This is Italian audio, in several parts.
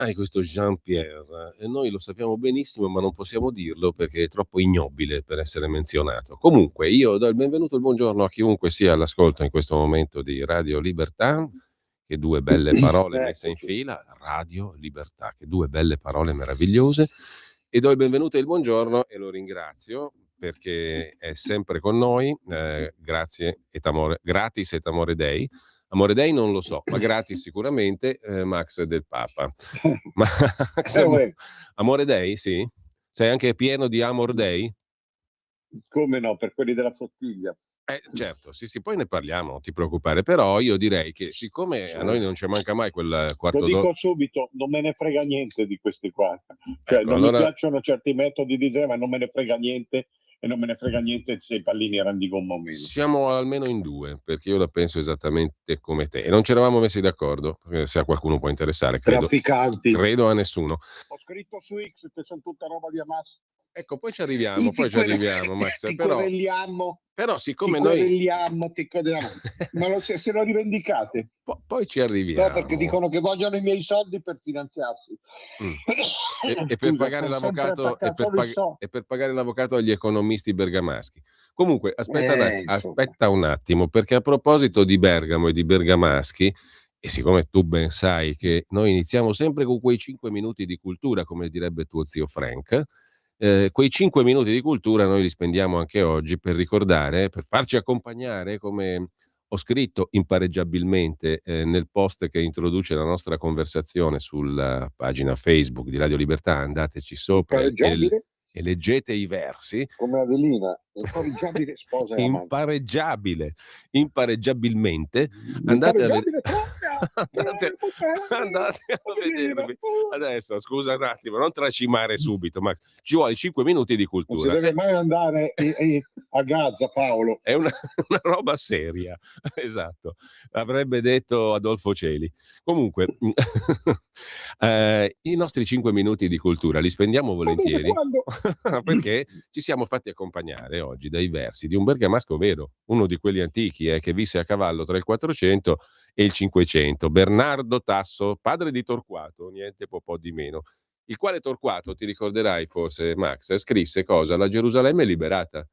Hai questo Jean-Pierre e noi lo sappiamo benissimo, ma non possiamo dirlo perché è troppo ignobile per essere menzionato. Comunque, io do il benvenuto e il buongiorno a chiunque sia all'ascolto in questo momento di Radio Libertà, che due belle parole messe in Eccoci. fila, Radio Libertà, che due belle parole meravigliose. E do il benvenuto e il buongiorno e lo ringrazio perché è sempre con noi, grazie et amore, gratis et amore Dei. Amore Dei non lo so, ma gratis sicuramente, Max del Papa. Max, Uè, Amore Dei, sì? Sei anche pieno di Amor Dei? come no, per quelli della flottiglia. Certo, sì, sì, poi ne parliamo, non ti preoccupare, però io direi che siccome a noi non ci manca mai quel Lo quarto d'ora, dico subito, non me ne frega niente di questi qua. Cioè, ecco, non mi allora piacciono certi metodi di dire, ma non me ne frega niente e non me ne frega niente se i pallini erano di gomma o meno. siamo almeno in due, perché io la penso esattamente come te. E non ci eravamo messi d'accordo, se a qualcuno può interessare, Trafficanti. credo a nessuno. Ho scritto su X che sono tutta roba di Hamas. Ecco, Ti, poi ci arriviamo, Max, ti quereliamo, però ti siccome noi... quereliamo, ti quereliamo. Ma se lo rivendicate? Poi ci No, perché arriviamo. dicono che vogliono i miei soldi per finanziarsi. Mm. E per Scusa, pagare sono sempre l'avvocato attaccato solo i soldi. e per pagare l'avvocato agli economisti bergamaschi. Comunque, Insomma. aspetta un attimo, perché a proposito di Bergamo e di bergamaschi, e siccome tu ben sai che noi iniziamo sempre con quei 5 minuti di cultura, come direbbe tuo zio Frank, quei 5 minuti di cultura noi li spendiamo anche oggi per ricordare, per farci accompagnare, come ho scritto impareggiabilmente nel post che introduce la nostra conversazione sulla pagina Facebook di Radio Libertà, andateci sopra Impareggiabile e leggete i versi. come Adelina, impareggiabile sposa e amante. Impareggiabile, impareggiabilmente, andate a vedere. Impareggiabile coppia, andate, andate a Adelina. vedervi. Adesso, scusa un attimo, non tracimare subito, Max. Ci vuole 5 minuti di Non si cultura. deve mai andare a Gaza, Paolo. È una, una roba seria, esatto, avrebbe detto Adolfo Celi. Comunque, i nostri 5 minuti di cultura li spendiamo Ma dove, volentieri quando? perché ci siamo fatti accompagnare oggi dai versi di un bergamasco vero, uno di quelli antichi che visse a cavallo tra il 400 e il 500, Bernardo Tasso, padre di Torquato, niente po' di meno, il quale Torquato, ti ricorderai forse Max, scrisse cosa? La Gerusalemme è liberata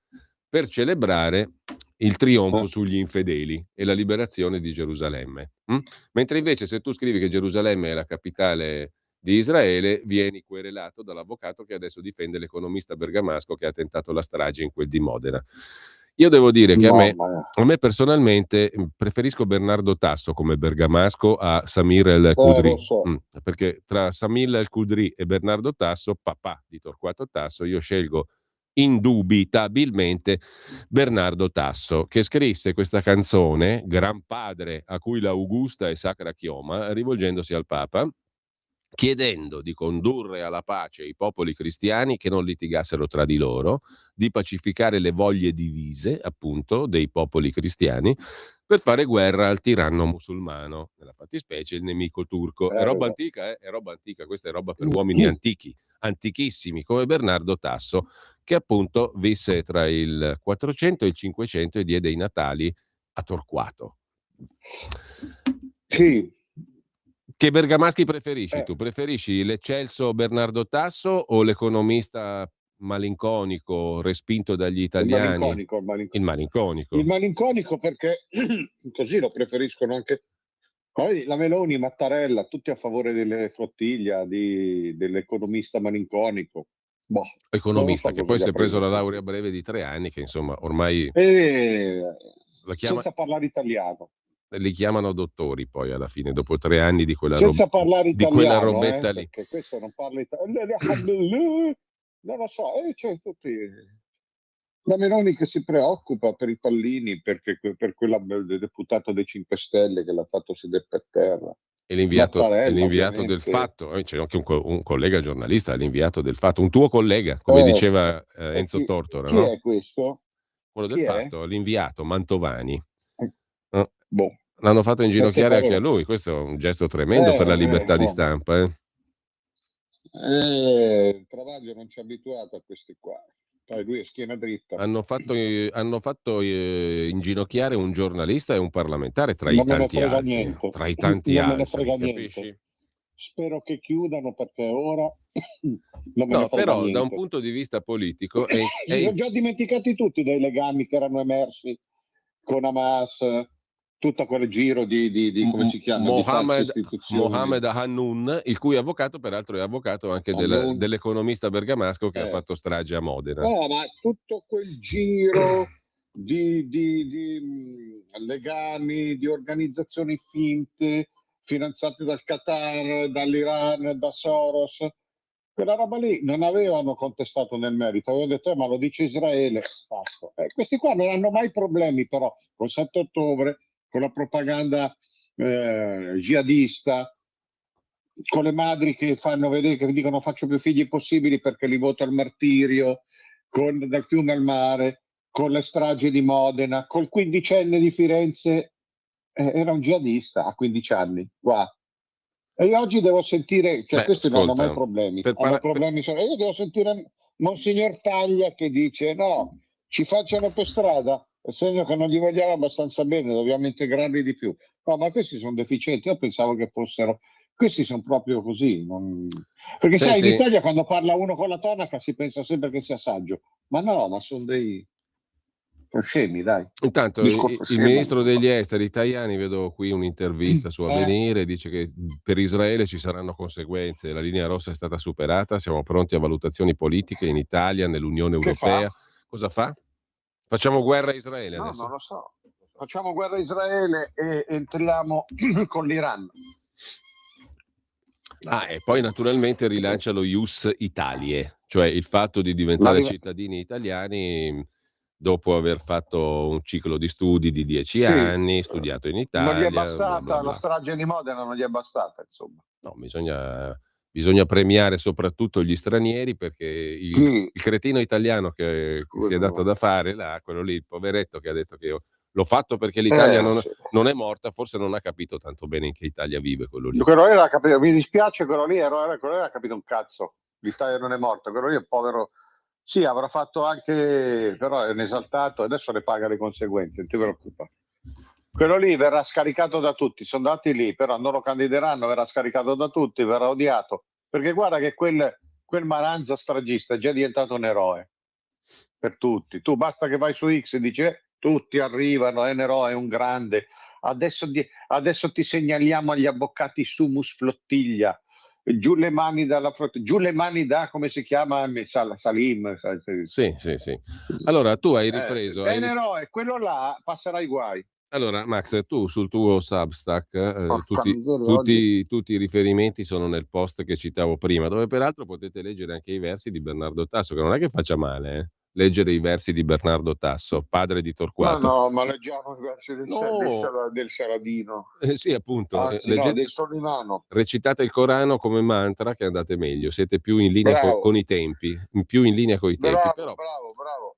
per celebrare il trionfo sugli infedeli e la liberazione di Gerusalemme. Mentre invece se tu scrivi che Gerusalemme è la capitale di Israele, vieni querelato dall'avvocato che adesso difende l'economista bergamasco che ha tentato la strage in quel di Modena. Io devo dire che Mamma mia. a me personalmente preferisco Bernardo Tasso come bergamasco a Samir Lo el-Kudri, so. perché tra Samir el-Kudri e Bernardo Tasso, papà di Torquato Tasso, io scelgo indubitabilmente Bernardo Tasso, che scrisse questa canzone, Gran Padre a cui l'augusta e sacra chioma, rivolgendosi al Papa, chiedendo di condurre alla pace i popoli cristiani che non litigassero tra di loro, di pacificare le voglie divise, appunto, dei popoli cristiani, per fare guerra al tiranno musulmano, nella fattispecie il nemico turco. È roba antica, eh? È roba antica, questa è roba per uomini antichi, antichissimi, come Bernardo Tasso, che appunto visse tra il 400 e il 500 e diede i natali a Torquato. Sì. Che bergamaschi preferisci tu? Eh. Preferisci l'eccelso Bernardo Tasso o l'economista malinconico respinto dagli Il italiani? malinconico, il Il malinconico. Il malinconico. malinconico perché così lo preferiscono anche. Poi la Meloni, Mattarella, tutti a favore delle flottiglia, dell'economista malinconico. Boh, non lo Economista, so che cosa poi gli si ha è preso preso la questo. laurea breve di 3 anni, che insomma ormai E la chiama, senza parlare italiano. li chiamano dottori poi alla fine, dopo 3 anni Senza parlare di quella italiano, robetta lì. perché questo non parla italiano. Non lo so, c'è tutti. La Meloni che si preoccupa per i pallini perché per quella del deputato dei 5 Stelle che l'ha fatto sedere per terra. E Mattarella, l'inviato del ovviamente. fatto, c'è anche un collega giornalista, l'inviato del fatto, un tuo collega, come diceva Enzo Chi, Tortora, chi no? è questo? Quello del Chi è? fatto, l'inviato Mantovani. Eh, Boh, L'hanno fatto perché inginocchiare anche a poi. lui, questo è un gesto tremendo per la libertà di Insomma, stampa. il Travaglio non ci ha abituato a questi qua. Poi lui è schiena dritta. Hanno fatto inginocchiare un giornalista e un parlamentare tra i Non me ne tanti frega altri, niente. tra i tanti Non me ne altri, frega niente. capisci? spero che chiudano perché ora non me ne No, frega però da un niente. punto di vista politico Li ho già dimenticati tutti dei legami che erano emersi con Hamas, tutto quel giro di come si chiama, di false istituzioni. Mohammed Hannoun, il cui avvocato peraltro è avvocato anche Hanno dell'economista bergamasco che ha fatto strage a Modena. No, ma tutto quel giro di legami, di organizzazioni finte, finanziate dal Qatar, dall'Iran, da Soros, quella roba lì non avevano contestato nel merito, avevano detto, ma lo dice Israele, basta. Questi qua non hanno mai problemi però con 7 ottobre, con la propaganda jihadista, con le madri che fanno vedere, che dicono faccio più figli possibili perché li voto al martirio, con dal fiume al mare, con le stragi di Modena, col quindicenne di Firenze, era un jihadista a 15 anni, qua. E io oggi devo sentire, cioè questi non hanno mai problemi, hanno problemi solo. Io devo sentire Monsignor Taglia che dice no, ci facciano per strada, è segno che non li vogliamo abbastanza bene, dobbiamo integrarli di più. No, ma questi sono deficienti, io pensavo che fossero, questi sono proprio così. Perché sai, in Italia quando parla uno con la tonaca si pensa sempre che sia saggio, ma no, ma sono dei scemi, dai. Intanto il ministro degli esteri Tajani, vedo qui un'intervista su Avvenire, dice che per Israele ci saranno conseguenze, la linea rossa è stata superata, siamo pronti a valutazioni politiche in Italia, nell'Unione Europea. Cosa fa? Facciamo guerra a Israele adesso? No, non lo so. Facciamo guerra a Israele e entriamo con l'Iran. E poi naturalmente rilancia lo Ius Italiae, cioè il fatto di diventare cittadini italiani dopo aver fatto un ciclo di studi di 10 anni, studiato in Italia. Non gli è bastata, bla bla bla. La strage di Modena non gli è bastata, insomma. No, bisogna premiare soprattutto gli stranieri, perché il cretino italiano che si è dato da fare là, quello lì, il poveretto che ha detto che l'ho fatto perché l'Italia non è morta, forse non ha capito tanto bene in che Italia vive quello lì. Quello lì era capito, mi dispiace, quello lì ha capito un cazzo. L'Italia non è morta, quello lì è povero. Sì, avrà fatto anche, però è un esaltato e adesso ne paga le conseguenze, non ti preoccupare. Quello lì verrà scaricato da tutti, sono andati lì, però non lo candideranno, verrà scaricato da tutti, verrà odiato. Perché guarda che quel Maranza stragista è già diventato un eroe per tutti. Tu basta che vai su X e dici tutti arrivano, è un eroe, è un grande. Adesso ti segnaliamo agli avvocati Sumus Flottiglia. Giù le mani dalla flottiglia, giù le mani da, come si chiama, Salim. Sì. Allora, tu hai ripreso... È un eroe, quello là passerà i guai. Allora, Max, tu sul tuo Substack, tutti i riferimenti sono nel post che citavo prima, dove peraltro potete leggere anche i versi di Bernardo Tasso, che non è che faccia male, leggere i versi di Bernardo Tasso, padre di Torquato. No, ma leggiamo i versi del Saladino. Sì, appunto. Anzi, del Solimano. Recitate il Corano come mantra che andate meglio, siete più in linea con i tempi, più in linea con i tempi. Però, bravo.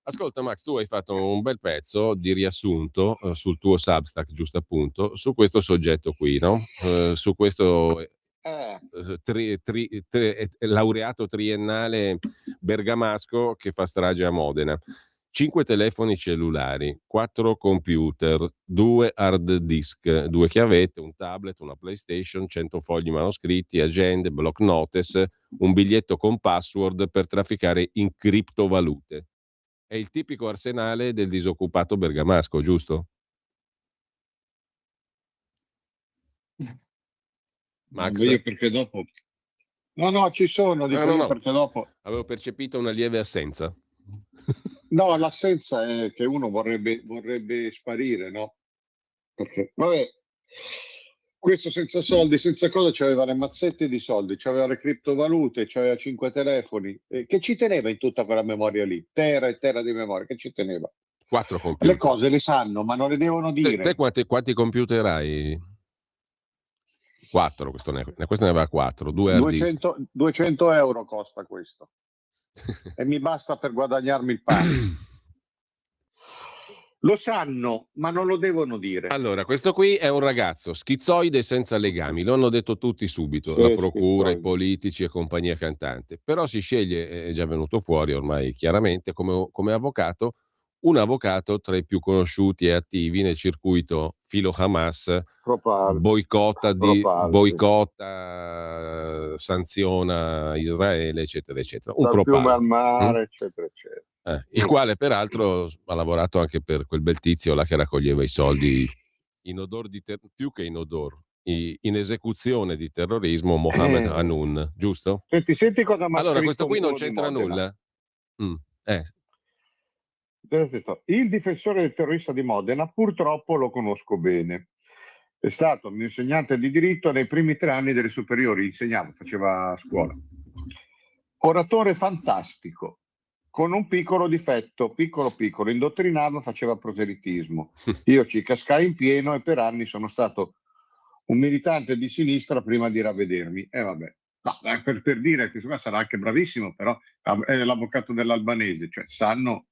Ascolta Max, tu hai fatto un bel pezzo di riassunto sul tuo Substack, giusto appunto, su questo soggetto qui, no? Su questo laureato triennale bergamasco che fa strage a Modena. 5 telefoni cellulari, 4 computer, 2 hard disk, 2 chiavette, un tablet, una PlayStation, 100 fogli manoscritti, agende, block notice, un biglietto con password per trafficare in criptovalute. È il tipico arsenale del disoccupato bergamasco, giusto? Max? Io perché dopo... No, ci sono, dico perché dopo... Avevo percepito una lieve assenza. No, l'assenza è che uno vorrebbe sparire, no? Perché, vabbè, questo senza soldi, senza cosa, c'aveva le mazzette di soldi, c'aveva le criptovalute, c'aveva 5 telefoni. Che ci teneva in tutta quella memoria lì? Tera e tera di memoria, che ci teneva? 4 computer. Le cose le sanno, ma non le devono dire. Te quanti computer hai? 4, questo ne aveva 4, 2 hard disk. 200 euro costa questo. E mi basta per guadagnarmi il pane. Lo sanno, ma non lo devono dire. Allora, questo qui è un ragazzo schizoide senza legami, lo hanno detto tutti subito, la procura, i politici e compagnia cantante. Però si sceglie, è già venuto fuori ormai chiaramente, come avvocato, un avvocato tra i più conosciuti e attivi nel circuito filo Hamas, Propalpi. boicotta, sanziona Israele, eccetera, eccetera. Un Dal fiume al propalpi. mare, eccetera, eccetera. Il quale peraltro ha lavorato anche per quel bel tizio là che raccoglieva i soldi in odor più che in odor, in esecuzione di terrorismo, Mohammed Hanun, giusto? Senti cosa mi ha Allora, questo scritto qui non uno di c'entra Modena. nulla. Eh. Il difensore del terrorista di Modena purtroppo lo conosco bene. È stato mio insegnante di diritto nei primi 3 anni delle superiori, insegnava, faceva scuola. Oratore fantastico, con un piccolo difetto, piccolo, indottrinava, faceva proselitismo. Io ci cascai in pieno e per anni sono stato un militante di sinistra prima di ravvedermi. E vabbè, no, per dire che questo qua sarà anche bravissimo, però è l'avvocato dell'Albanese, cioè sanno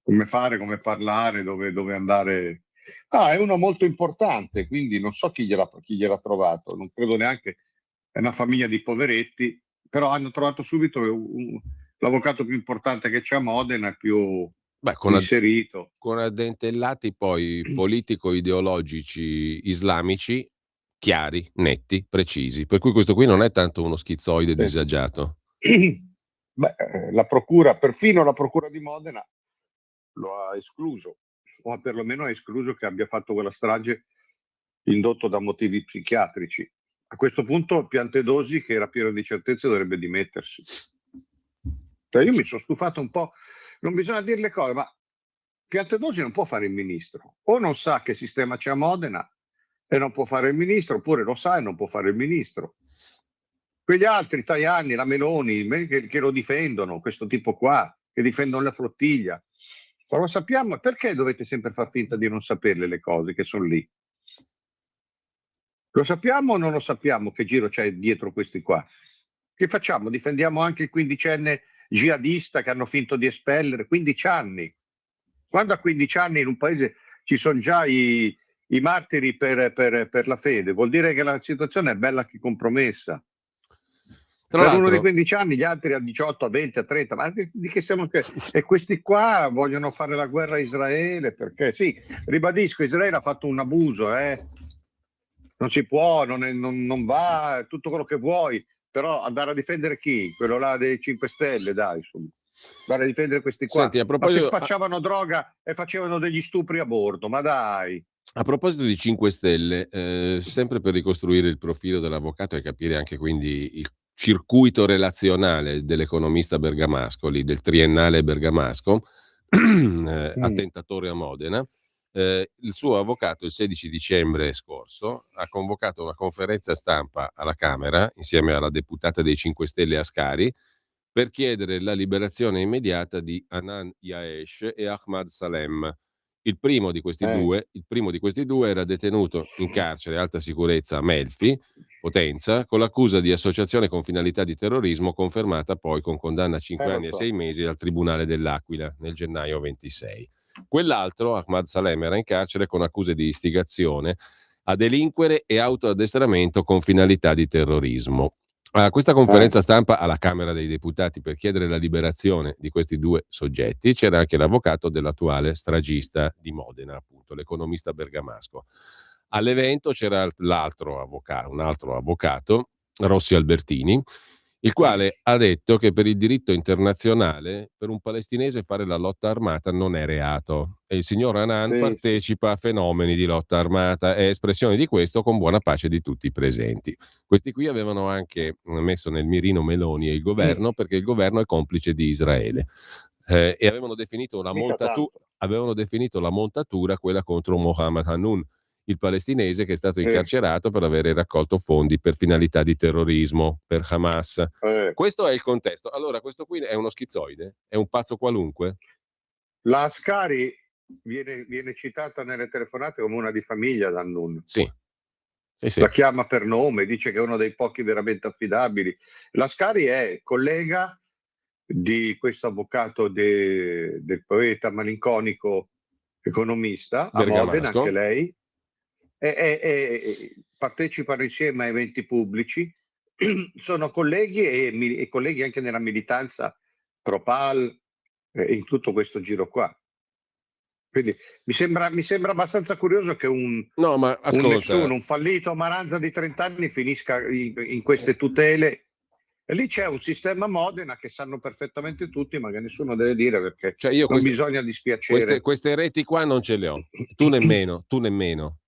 come fare, come parlare, dove andare. È uno molto importante, quindi non so chi gliel'ha trovato, non credo neanche, è una famiglia di poveretti, però hanno trovato subito l'avvocato più importante che c'è a Modena, più inserito. Con addentellati poi politico-ideologici islamici chiari, netti, precisi. Per cui questo qui non è tanto uno schizoide disagiato. Perfino la procura di Modena lo ha escluso, o perlomeno ha escluso che abbia fatto quella strage indotto da motivi psichiatrici. A questo punto Piantedosi, che era pieno di certezze, dovrebbe dimettersi. Cioè, io mi sono stufato un po', non bisogna dire le cose, ma Piantedosi non può fare il ministro, o non sa che sistema c'è a Modena e non può fare il ministro, oppure lo sa e non può fare il ministro. Quegli altri, Tajani, la Meloni, che lo difendono, questo tipo qua, che difendono la flottiglia. Ma lo sappiamo, perché dovete sempre far finta di non saperle le cose che sono lì? Lo sappiamo o non lo sappiamo che giro c'è dietro questi qua? Che facciamo? Difendiamo anche il quindicenne jihadista che hanno finto di espellere, 15 anni. Quando a 15 anni in un paese ci sono già i martiri per la fede, vuol dire che la situazione è bella che compromessa. Per uno di 15 anni, gli altri a 18, a 20, a 30, ma di che siamo? E questi qua vogliono fare la guerra a Israele perché, sì, ribadisco, Israele ha fatto un abuso, non si può, non va, tutto quello che vuoi, però andare a difendere chi? Quello là dei 5 Stelle, dai, insomma. Andare a difendere questi qua. Senti, ma se spacciavano droga e facevano degli stupri a bordo, ma dai. A proposito di 5 Stelle, sempre per ricostruire il profilo dell'avvocato e capire anche quindi il circuito relazionale dell'economista bergamasco, del triennale bergamasco, attentatore a Modena, il suo avvocato il 16 dicembre scorso ha convocato una conferenza stampa alla Camera insieme alla deputata dei 5 Stelle Ascari per chiedere la liberazione immediata di Hanan Yaesh e Ahmad Salem. Il primo di questi due era detenuto in carcere alta sicurezza a Melfi, Potenza, con l'accusa di associazione con finalità di terrorismo confermata poi con condanna a 5 anni e 6 mesi dal Tribunale dell'Aquila nel gennaio 26. Quell'altro, Ahmad Salem, era in carcere con accuse di istigazione a delinquere e autoaddestramento con finalità di terrorismo. A questa conferenza stampa alla Camera dei Deputati per chiedere la liberazione di questi due soggetti c'era anche l'avvocato dell'attuale stragista di Modena, appunto, l'economista bergamasco. All'evento c'era un altro avvocato, Rossi Albertini, il quale ha detto che per il diritto internazionale per un palestinese fare la lotta armata non è reato e il signor Hanan partecipa a fenomeni di lotta armata, è espressione di questo con buona pace di tutti i presenti. Questi qui avevano anche messo nel mirino Meloni e il governo perché il governo è complice di Israele e avevano definito la montatura quella contro Mohammed Hanun, il palestinese che è stato incarcerato per avere raccolto fondi per finalità di terrorismo per Hamas. Questo è il contesto. Allora, questo qui è uno schizoide? È un pazzo qualunque? La Ascari viene citata nelle telefonate come una di famiglia da Annun. Sì. La chiama per nome, dice che è uno dei pochi veramente affidabili. L'Ascari è collega di questo avvocato del poeta malinconico economista a Modena, anche lei, e partecipano insieme a eventi pubblici, sono colleghi e colleghi anche nella militanza Propal in tutto questo giro qua. Quindi mi sembra abbastanza curioso che No, ma ascolta, un fallito Maranza di 30 anni finisca in queste tutele. E lì c'è un sistema Modena che sanno perfettamente tutti, ma che nessuno deve dire perché cioè io non bisogna dispiacere. queste reti qua non ce le ho. Tu nemmeno, tu nemmeno.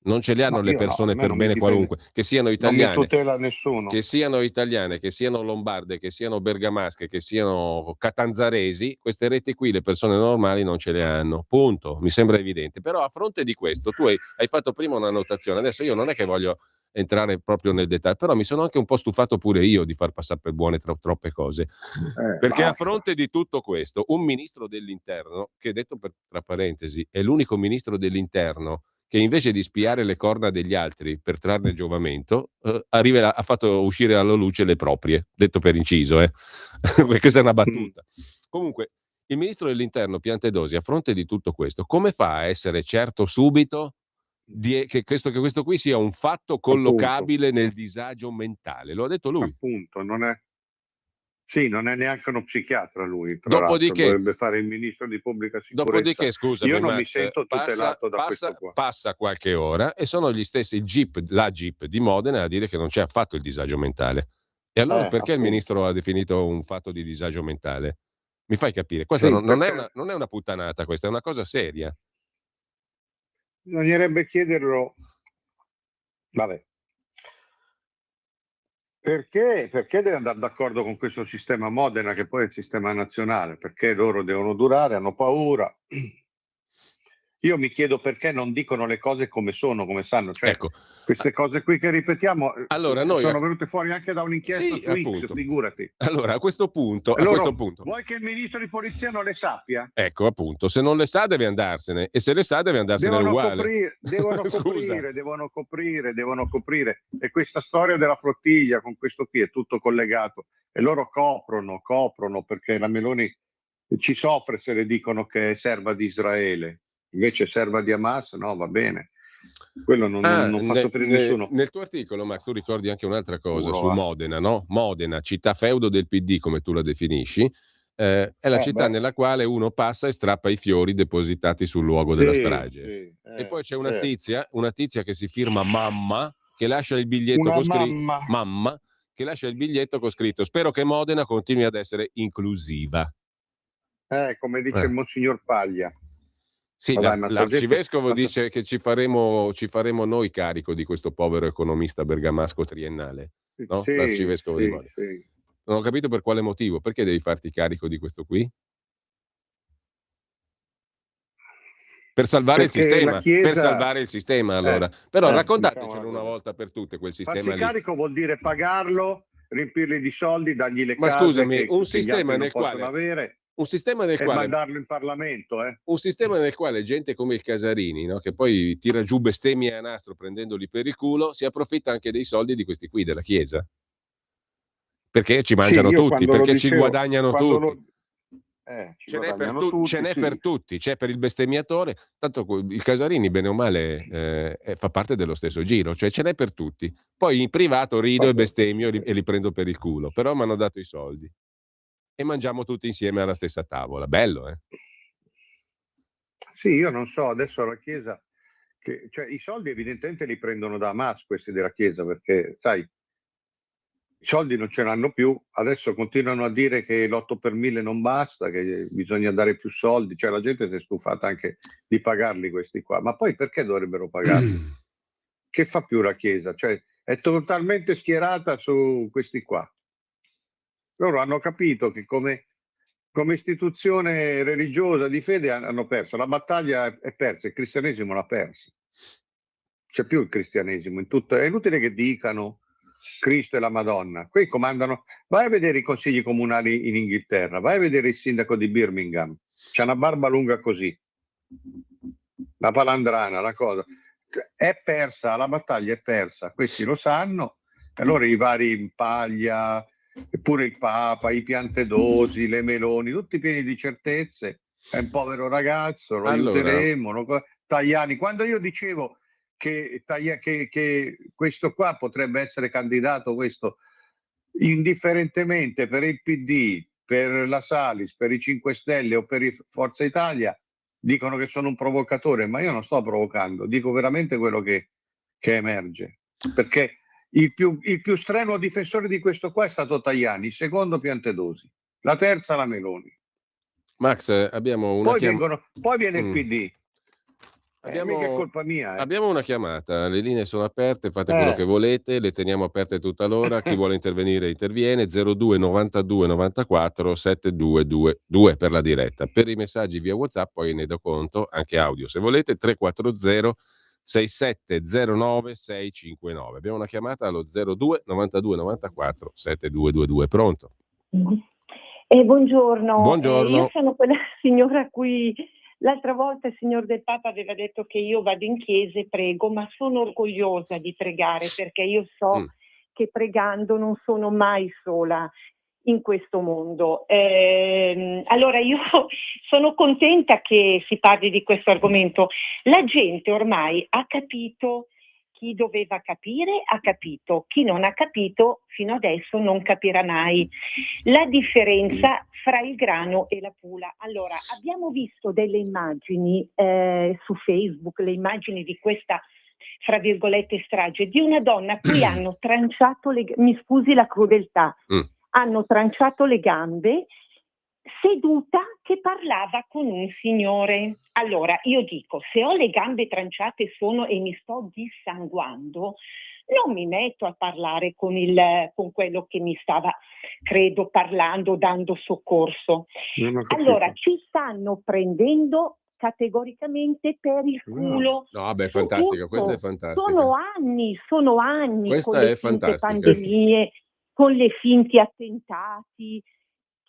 Non ce le hanno No, le io no, a persone me per non mi bene difende, qualunque, che siano non mi italiane, tutela nessuno. che siano lombarde, che siano bergamasche, che siano catanzaresi, queste reti qui le persone normali non ce le hanno. Punto. Mi sembra evidente. Però a fronte di questo, tu hai fatto prima una notazione. Adesso io non è che voglio entrare proprio nel dettaglio, però mi sono anche un po' stufato pure io di far passare per buone troppe cose. Perché a Basta. fronte di tutto questo, un ministro dell'interno, che detto tra parentesi, è l'unico ministro dell'interno che invece di spiare le corna degli altri per trarne giovamento, ha fatto uscire alla luce le proprie, detto per inciso, questa è una battuta. Comunque, il ministro dell'interno Piantedosi, a fronte di tutto questo, come fa a essere certo subito che questo qui sia un fatto Appunto, collocabile nel disagio mentale? Lo ha detto lui. appunto, non è neanche uno psichiatra lui, tra l'altro, Dopodiché, dovrebbe fare il ministro di pubblica sicurezza. Dopodiché, Io scusami non mi Max, sento tutelato da questo qua. passa qualche ora e sono gli stessi la Jeep di Modena a dire che non c'è affatto il disagio mentale. E allora perché il Appunto. ministro ha definito un fatto di disagio mentale? Mi fai capire? Questa Sì, perché non è una puttanata, questa è una cosa seria. bisognerebbe chiederlo, vabbè, perché deve andare d'accordo con questo sistema Modena che poi è il sistema nazionale? Perché loro devono durare, hanno paura. Io mi chiedo perché non dicono le cose come sono, come sanno, cioè Ecco, queste cose qui che ripetiamo allora noi... sono venute fuori anche da un'inchiesta Sì, su X, appunto. figurati. Allora, E a questo loro, punto, vuoi che il ministro di polizia non le sappia? ecco appunto, se non le sa deve andarsene e se le sa deve andarsene Devono uguale. coprire, devono Scusa. coprire, devono coprire, devono coprire. E questa storia della flottiglia con questo qui è tutto collegato. E loro coprono perché la Meloni ci soffre se le dicono che è serva di Israele. Invece è serva di Hamas, no, va bene. Quello non fa soffrire nessuno. Nel tuo articolo, Max, tu ricordi anche un'altra cosa Sicuro, su va. Modena, no? Modena, città feudo del PD, come tu la definisci, è la città Beh, nella quale uno passa e strappa i fiori depositati sul luogo della sì, strage. sì, E poi c'è certo. una tizia che si firma Mamma, che lascia il biglietto Una con scritto mamma, Mamma, che lascia il biglietto con scritto spero che Modena continui ad essere inclusiva. come dice Eh. il Monsignor Paglia. Sì, Ma dai, ma sta gente, l'arcivescovo dice che ci faremo noi carico di questo povero economista bergamasco triennale, no? sì, L'arcivescovo di sì, Modena. sì. Non ho capito per quale motivo. Perché devi farti carico di questo qui? Perché la Per Chiesa, salvare il sistema allora. Però diciamo raccontatecelo una una cosa. volta per tutte quel Farsi sistema lì. carico vuol dire pagarlo, riempirli di soldi, dargli le Ma case scusami, che gli altri non possono avere un sistema nel e quale mandarlo in Parlamento, eh. un sistema nel quale gente come il Casarini, no, che poi tira giù bestemmie a nastro prendendoli per il culo, si approfitta anche dei soldi di questi qui della Chiesa. Perché ci Sì, mangiano io tutti, quando lo perché ci dicevo, guadagnano quando tutti. lo, ci guadagnano Ce tutti, n'è per sì. tutti, c'è per il bestemmiatore, tanto il Casarini, bene o male, fa parte dello stesso giro, cioè ce n'è per tutti. Poi in privato rido e Vabbè, bestemmio e li prendo per il culo, però mi hanno dato i soldi e mangiamo tutti insieme alla stessa tavola. Bello, eh? sì, io non so, adesso la Chiesa, cioè, i soldi evidentemente li prendono da Hamas questi della Chiesa, perché sai, i soldi non ce l'hanno più, adesso continuano a dire che l'8 per 1000 non basta, che bisogna dare più soldi, cioè la gente si è stufata anche di pagarli questi qua, ma poi perché dovrebbero pagarli? Che fa più la Chiesa? Cioè è totalmente schierata su questi qua. Loro hanno capito che come istituzione religiosa di fede hanno perso, la battaglia è persa, il cristianesimo l'ha persa. C'è più il cristianesimo in tutto, è inutile che dicano Cristo e la Madonna. Qui comandano, vai a vedere i consigli comunali in Inghilterra, vai a vedere il sindaco di Birmingham, c'ha una barba lunga così, la palandrana, la cosa. È persa, la battaglia è persa, questi lo sanno, e allora i vari Paglia, eppure il Papa, i Piantedosi, le Meloni, tutti pieni di certezze, è un povero ragazzo, lo Allora, aiuteremo, Tajani, quando io dicevo che questo qua potrebbe essere candidato, questo indifferentemente per il PD, per la Salis, per i 5 Stelle o per Forza Italia, dicono che sono un provocatore, ma io non sto provocando, dico veramente quello che emerge, perché il più strenuo difensore di questo qua è stato Tajani, il secondo Piantedosi, la terza la Meloni. Max, abbiamo una poi viene il PD. Mica è colpa mia. Abbiamo una chiamata, le linee sono aperte, fate quello che volete, le teniamo aperte tutta l'ora, chi vuole intervenire interviene, 02 92 94 7222 per la diretta. Per i messaggi via WhatsApp poi ne do conto, anche audio se volete, 340 6709 659. Abbiamo una chiamata allo 02 92 94 7222. Pronto? Buongiorno. Buongiorno. Io sono quella signora a cui l'altra volta il signor Del Papa aveva detto che io vado in chiesa e prego, ma sono orgogliosa di pregare perché io so che pregando non sono mai sola in questo mondo. Allora io sono contenta che si parli di questo argomento. La gente ormai ha capito, chi doveva capire ha capito, chi non ha capito fino adesso non capirà mai la differenza fra il grano e la pula. Allora, abbiamo visto delle immagini su Facebook, le immagini di questa, fra virgolette, strage, di una donna a cui hanno tranciato mi scusi la crudeltà, hanno tranciato le gambe, seduta che parlava con un signore. Allora, io dico, se ho le gambe tranciate e mi sto dissanguando, non mi metto a parlare con quello che mi stava, credo, parlando, dando soccorso. Allora, ci stanno prendendo categoricamente per il culo. No, vabbè, fantastico, questa è fantastica. Sono anni questa con le è finte fantastica. pandemie, con le finti attentati,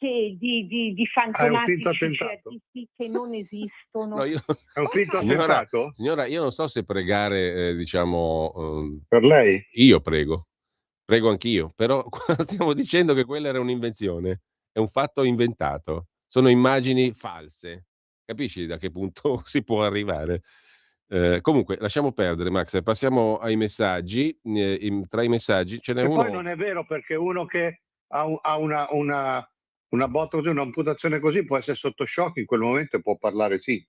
di fantomatici jihadisti che non esistono. No, È un finto attentato? Signora, io non so se pregare, per lei? Io prego anch'io, però qua stiamo dicendo che quella era un'invenzione, è un fatto inventato, sono immagini false. Capisci da che punto si può arrivare? Comunque lasciamo perdere, Max, passiamo ai messaggi. Tra i messaggi ce n'è uno. Poi non è vero, perché uno che ha una botta così, un'amputazione così, può essere sotto shock in quel momento e può parlare, sì.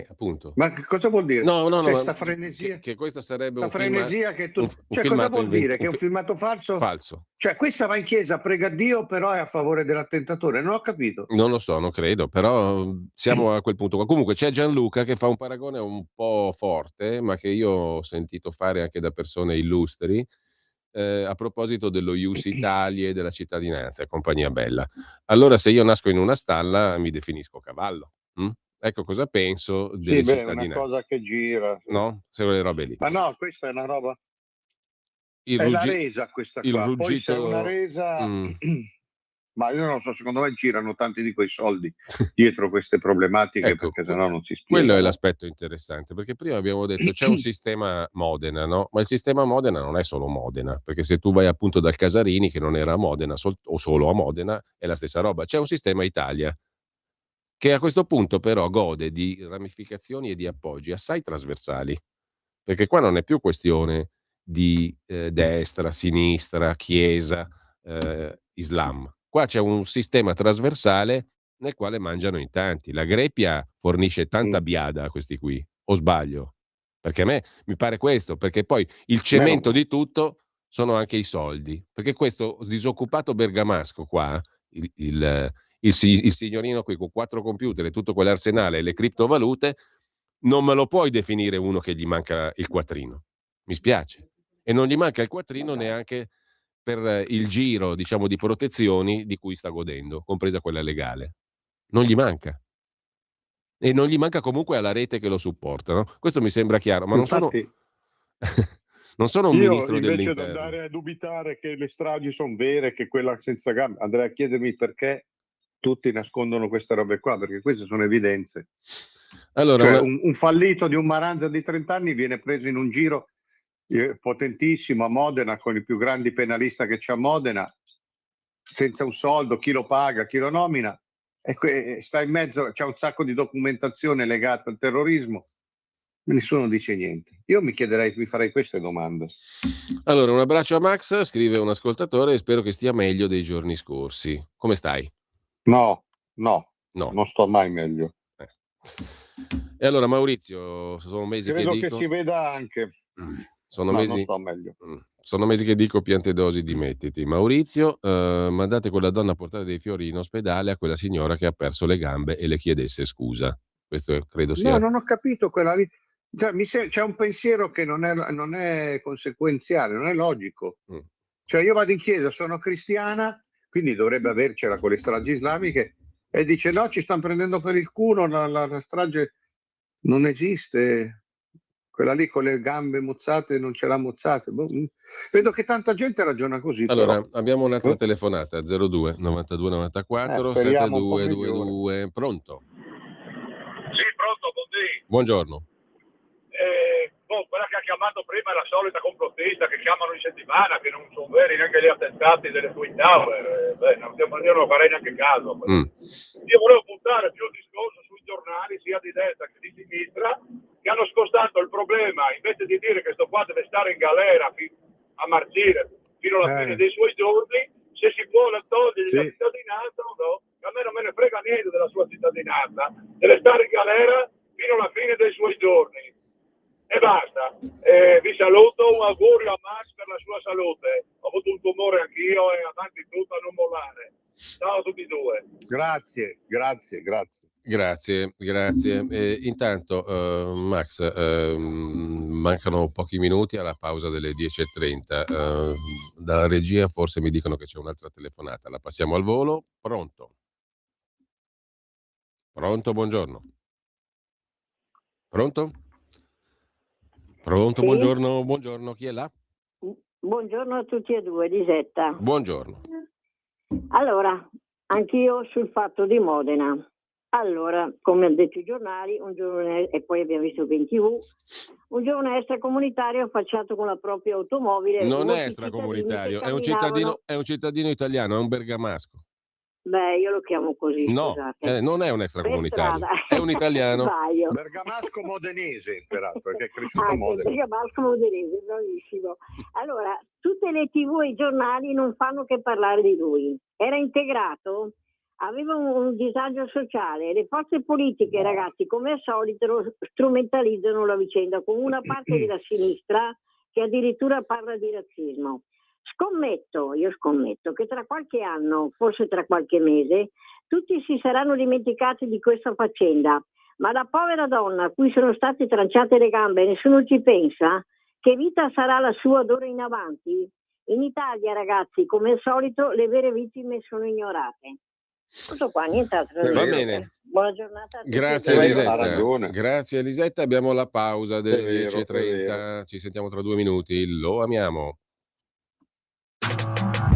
Appunto. Ma che cosa vuol dire? No, questa frenesia. Che questa sarebbe un frenesia che tu. Cosa vuol dire? Che è un filmato falso? Falso. Cioè, questa va in chiesa, prega Dio, però è a favore dell'attentatore. Non ho capito. Non lo so, non credo, però siamo a quel punto qua. Comunque c'è Gianluca che fa un paragone un po' forte, ma che io ho sentito fare anche da persone illustri, a proposito dello Ius Italiae e della cittadinanza e compagnia bella. Allora, se io nasco in una stalla, mi definisco cavallo. Ecco cosa penso delle cittadinanze. È una cosa che gira. No? Se quelle robe lì. Ma no, questa è una roba. È la resa questa qua. Ruggito... Poi se è una resa. Ma io non so, secondo me girano tanti di quei soldi dietro queste problematiche, ecco, perché sennò non si spiega. Quello è l'aspetto interessante, perché prima abbiamo detto c'è un sistema Modena, no? Ma il sistema Modena non è solo Modena, perché se tu vai appunto dal Casarini, che non era a Modena o solo a Modena, è la stessa roba. C'è un sistema Italia, che a questo punto però gode di ramificazioni e di appoggi assai trasversali, perché qua non è più questione di destra, sinistra, chiesa, Islam. Qua c'è un sistema trasversale nel quale mangiano in tanti. La Greppia fornisce tanta biada a questi qui, o sbaglio? Perché a me mi pare questo, perché poi il cemento di tutto sono anche i soldi, perché questo disoccupato bergamasco qua, il signorino qui con 4 computer e tutto quell'arsenale e le criptovalute, non me lo puoi definire uno che gli manca il quattrino. Mi spiace. E non gli manca il quattrino neanche per il giro, diciamo, di protezioni di cui sta godendo, compresa quella legale. Non gli manca. E non gli manca comunque alla rete che lo supporta, no? Questo mi sembra chiaro, ma Infatti, non sono un ministro dell'interno. Invece di andare a dubitare che le stragi sono vere, che quella senza gambe, andrei a chiedermi perché tutti nascondono queste robe qua, perché queste sono evidenze. Allora, cioè, un fallito di un Maranza di 30 anni viene preso in un giro potentissimo a Modena, con il più grandi penalista che c'è a Modena, senza un soldo, chi lo paga, chi lo nomina, e sta in mezzo, c'è un sacco di documentazione legata al terrorismo, nessuno dice niente. Io mi farei queste domande. Allora, un abbraccio a Max, scrive un ascoltatore, e spero che stia meglio dei giorni scorsi. Come stai? No. No. Non sto mai meglio. E allora Maurizio, sono mesi Credo che che dico... si veda anche. Sono No, mesi... non sto meglio. Sono mesi che dico Piantedosi dimettiti. Maurizio, mandate quella donna a portare dei fiori in ospedale a quella signora che ha perso le gambe e le chiedesse scusa. Questo credo sia... No, non ho capito quella lì. Cioè, c'è un pensiero che non è conseguenziale, non è logico. Cioè io vado in chiesa, sono cristiana, quindi dovrebbe avercela con le stragi islamiche, e dice no, ci stanno prendendo per il culo, la strage non esiste. Quella lì con le gambe mozzate non ce l'ha mozzate. Vedo che tanta gente ragiona così. Allora, però. abbiamo un'altra telefonata, 02 92 94 speriamo un po' 7222. Pronto? Sì, pronto, buondì. Buongiorno. Quella che ha chiamato prima è la solita complottista che chiamano in settimana, che non sono veri neanche gli attentati delle Twin Tower. Io non farei neanche caso. Io volevo puntare più il discorso sui giornali, sia di destra che di sinistra, che hanno spostato il problema, invece di dire che sto qua deve stare in galera a marcire fino alla fine dei suoi giorni, se si può togliergli la cittadinanza o no. A me non me ne frega niente della sua cittadinanza, deve stare in galera fino alla fine dei suoi giorni. E basta. Vi saluto, un augurio a Max per la sua salute. Ho avuto un tumore anch'io e avanti tutto a non mollare. Ciao a tutti e due. Grazie. Grazie. Intanto, Max, mancano pochi minuti alla pausa delle 10:30. Dalla regia forse mi dicono che c'è un'altra telefonata. La passiamo al volo. Pronto, buongiorno. Pronto? Sì? Buongiorno, chi è là? Buongiorno a tutti e due, Lisetta. Buongiorno. Allora, anch'io sul fatto di Modena. Allora, come hanno detto i giornali, un giovane, e poi abbiamo visto che in TV, un giovane extracomunitario affacciato con la propria automobile. Non è extracomunitario, è un cittadino italiano, è un bergamasco. Beh, io lo chiamo così, no, scusate. Non è un extracomunitario, è un italiano. Bergamasco modenese, peraltro, perché è cresciuto a Modena. Bergamasco modenese, bravissimo. Allora, tutte le TV e i giornali non fanno che parlare di lui. Era integrato, aveva un disagio sociale. Le forze politiche, ragazzi, come al solito, strumentalizzano la vicenda con una parte della sinistra che addirittura parla di razzismo. Io scommetto che tra qualche anno, forse tra qualche mese, tutti si saranno dimenticati di questa faccenda, ma la povera donna a cui sono state tranciate le gambe, nessuno ci pensa, che vita sarà la sua d'ora in avanti? In Italia, ragazzi, come al solito, le vere vittime sono ignorate. Tutto qua, nient'altro. Va bene. Buona giornata a tutti. Grazie Elisetta, abbiamo la pausa delle 10:30, ci sentiamo tra 2 minuti, lo amiamo.